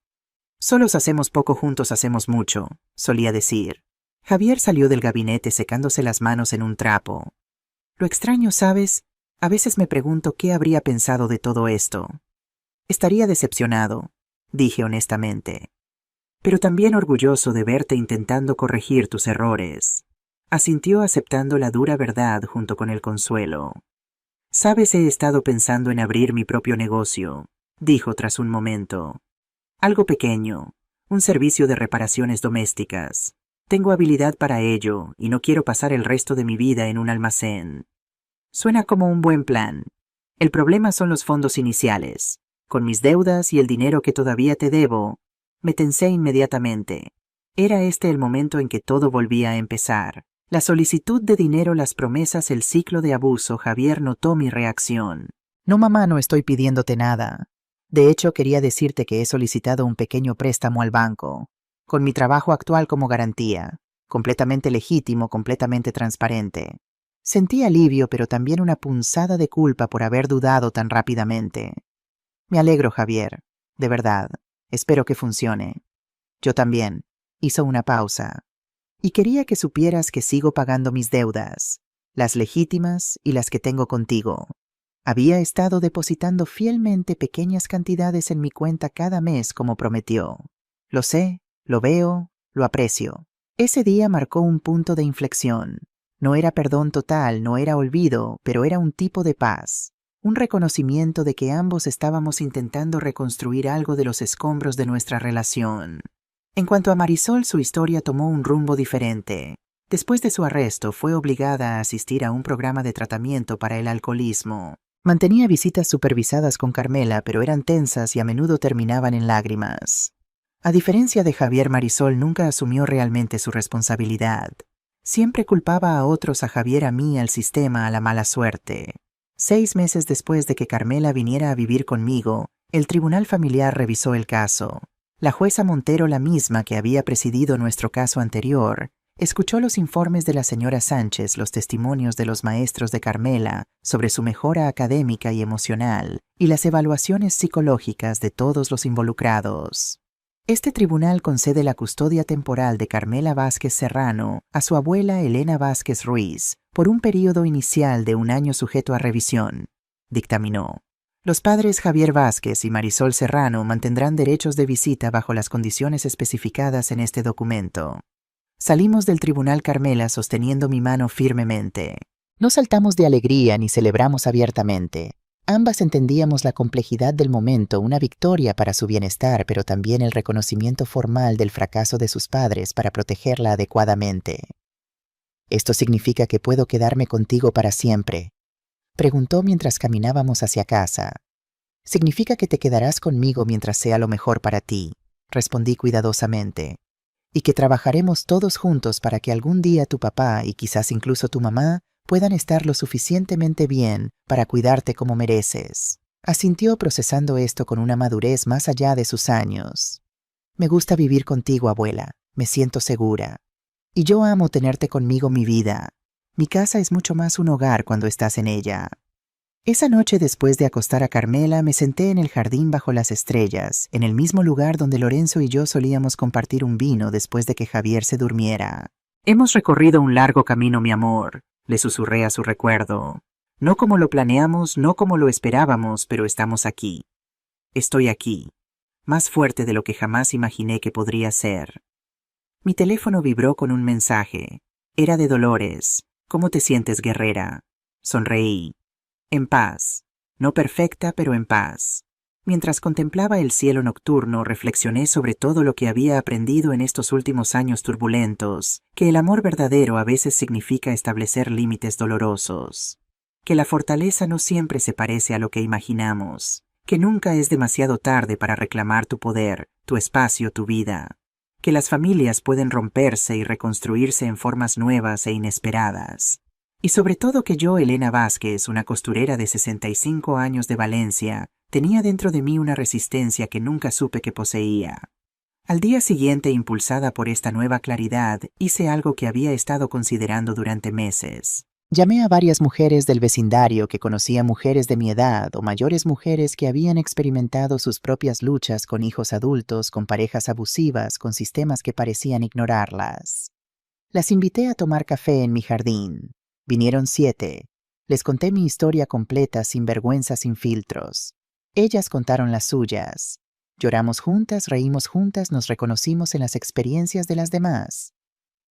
Solos hacemos poco, juntos hacemos mucho, solía decir. Javier salió del gabinete secándose las manos en un trapo. Lo extraño, ¿sabes? A veces me pregunto qué habría pensado de todo esto. Estaría decepcionado, dije honestamente. Pero también orgulloso de verte intentando corregir tus errores. Asintió aceptando la dura verdad junto con el consuelo. Sabes, he estado pensando en abrir mi propio negocio, dijo tras un momento. Algo pequeño, un servicio de reparaciones domésticas. Tengo habilidad para ello y no quiero pasar el resto de mi vida en un almacén. Suena como un buen plan. El problema son los fondos iniciales. Con mis deudas y el dinero que todavía te debo, me tensé inmediatamente. Era este el momento en que todo volvía a empezar. La solicitud de dinero, las promesas, el ciclo de abuso. Javier notó mi reacción. No, mamá, no estoy pidiéndote nada. De hecho, quería decirte que he solicitado un pequeño préstamo al banco, con mi trabajo actual como garantía, completamente legítimo, completamente transparente. Sentí alivio, pero también una punzada de culpa por haber dudado tan rápidamente. Me alegro, Javier, de verdad. Espero que funcione. Yo también. Hizo una pausa. Y quería que supieras que sigo pagando mis deudas, las legítimas y las que tengo contigo. Había estado depositando fielmente pequeñas cantidades en mi cuenta cada mes como prometió. Lo sé, lo veo, lo aprecio. Ese día marcó un punto de inflexión. No era perdón total, no era olvido, pero era un tipo de paz. Un reconocimiento de que ambos estábamos intentando reconstruir algo de los escombros de nuestra relación. En cuanto a Marisol, su historia tomó un rumbo diferente. Después de su arresto, fue obligada a asistir a un programa de tratamiento para el alcoholismo. Mantenía visitas supervisadas con Carmela, pero eran tensas y a menudo terminaban en lágrimas. A diferencia de Javier, Marisol nunca asumió realmente su responsabilidad. Siempre culpaba a otros, a Javier, a mí, al sistema, a la mala suerte. 6 meses después de que Carmela viniera a vivir conmigo, el tribunal familiar revisó el caso. La jueza Montero, la misma que había presidido nuestro caso anterior, escuchó los informes de la señora Sánchez, los testimonios de los maestros de Carmela sobre su mejora académica y emocional, y las evaluaciones psicológicas de todos los involucrados. Este tribunal concede la custodia temporal de Carmela Vázquez Serrano a su abuela Elena Vázquez Ruiz por un período inicial de 1 año sujeto a revisión, dictaminó. Los padres Javier Vázquez y Marisol Serrano mantendrán derechos de visita bajo las condiciones especificadas en este documento. Salimos del tribunal, Carmela sosteniendo mi mano firmemente. No saltamos de alegría ni celebramos abiertamente. Ambas entendíamos la complejidad del momento, una victoria para su bienestar, pero también el reconocimiento formal del fracaso de sus padres para protegerla adecuadamente. ¿Esto significa que puedo quedarme contigo para siempre?, preguntó mientras caminábamos hacia casa. Significa que te quedarás conmigo mientras sea lo mejor para ti, respondí cuidadosamente, y que trabajaremos todos juntos para que algún día tu papá y quizás incluso tu mamá puedan estar lo suficientemente bien para cuidarte como mereces. Asintió, procesando esto con una madurez más allá de sus años. Me gusta vivir contigo, abuela, me siento segura. Y yo amo tenerte conmigo, mi vida. Mi casa es mucho más un hogar cuando estás en ella. Esa noche, después de acostar a Carmela, me senté en el jardín bajo las estrellas, en el mismo lugar donde Lorenzo y yo solíamos compartir un vino después de que Javier se durmiera. Hemos recorrido un largo camino, mi amor, le susurré a su recuerdo. No como lo planeamos, no como lo esperábamos, pero estamos aquí. Estoy aquí, más fuerte de lo que jamás imaginé que podría ser. Mi teléfono vibró con un mensaje. Era de Dolores. ¿Cómo te sientes, guerrera? Sonreí. En paz. No perfecta, pero en paz. Mientras contemplaba el cielo nocturno, reflexioné sobre todo lo que había aprendido en estos últimos años turbulentos, que el amor verdadero a veces significa establecer límites dolorosos, que la fortaleza no siempre se parece a lo que imaginamos, que nunca es demasiado tarde para reclamar tu poder, tu espacio, tu vida, que las familias pueden romperse y reconstruirse en formas nuevas e inesperadas. Y sobre todo que yo, Elena Vázquez, una costurera de 65 años de Valencia, tenía dentro de mí una resistencia que nunca supe que poseía. Al día siguiente, impulsada por esta nueva claridad, hice algo que había estado considerando durante meses. Llamé a varias mujeres del vecindario que conocía mujeres de mi edad o mayores mujeres que habían experimentado sus propias luchas con hijos adultos, con parejas abusivas, con sistemas que parecían ignorarlas. Las invité a tomar café en mi jardín. Vinieron 7. Les conté mi historia completa sin vergüenza, sin filtros. Ellas contaron las suyas. Lloramos juntas, reímos juntas, nos reconocimos en las experiencias de las demás.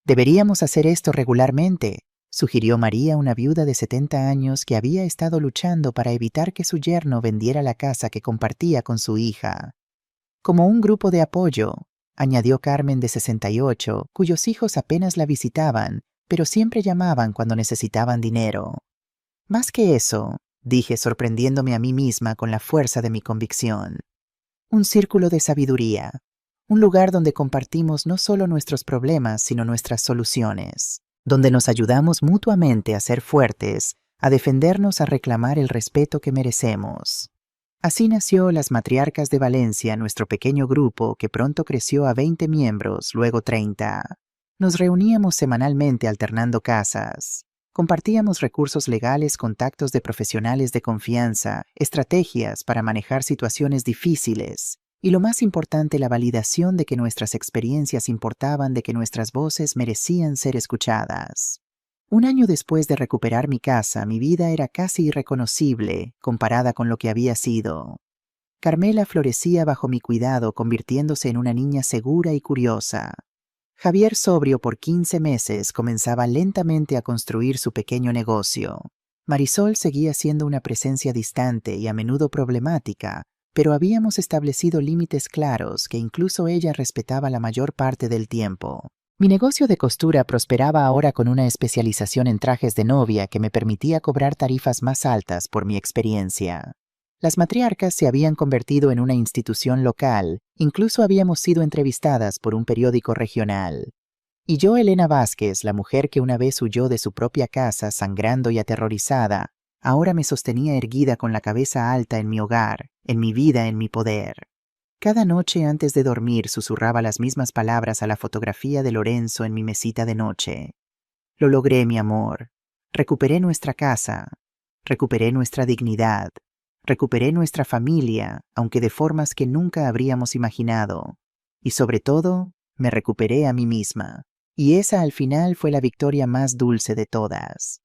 Deberíamos hacer esto regularmente, sugirió María, una viuda de 70 años que había estado luchando para evitar que su yerno vendiera la casa que compartía con su hija. Como un grupo de apoyo, añadió Carmen, de 68, cuyos hijos apenas la visitaban, pero siempre llamaban cuando necesitaban dinero. Más que eso, dije, sorprendiéndome a mí misma con la fuerza de mi convicción. Un círculo de sabiduría, un lugar donde compartimos no solo nuestros problemas, sino nuestras soluciones, donde nos ayudamos mutuamente a ser fuertes, a defendernos, a reclamar el respeto que merecemos. Así nació Las Matriarcas de Valencia, nuestro pequeño grupo que pronto creció a 20 miembros, luego 30. Nos reuníamos semanalmente alternando casas. Compartíamos recursos legales, contactos de profesionales de confianza, estrategias para manejar situaciones difíciles y, lo más importante, la validación de que nuestras experiencias importaban, de que nuestras voces merecían ser escuchadas. Un año después de recuperar mi casa, mi vida era casi irreconocible comparada con lo que había sido. Carmela florecía bajo mi cuidado, convirtiéndose en una niña segura y curiosa. Javier, sobrio por 15 meses, comenzaba lentamente a construir su pequeño negocio. Marisol seguía siendo una presencia distante y a menudo problemática, pero habíamos establecido límites claros que incluso ella respetaba la mayor parte del tiempo. Mi negocio de costura prosperaba ahora con una especialización en trajes de novia que me permitía cobrar tarifas más altas por mi experiencia. Las matriarcas se habían convertido en una institución local, incluso habíamos sido entrevistadas por un periódico regional. Y yo, Elena Vázquez, la mujer que una vez huyó de su propia casa sangrando y aterrorizada, ahora me sostenía erguida con la cabeza alta en mi hogar, en mi vida, en mi poder. Cada noche antes de dormir susurraba las mismas palabras a la fotografía de Lorenzo en mi mesita de noche. Lo logré, mi amor. Recuperé nuestra casa. Recuperé nuestra dignidad. Recuperé nuestra familia, aunque de formas que nunca habríamos imaginado. Y sobre todo, me recuperé a mí misma. Y esa al final fue la victoria más dulce de todas.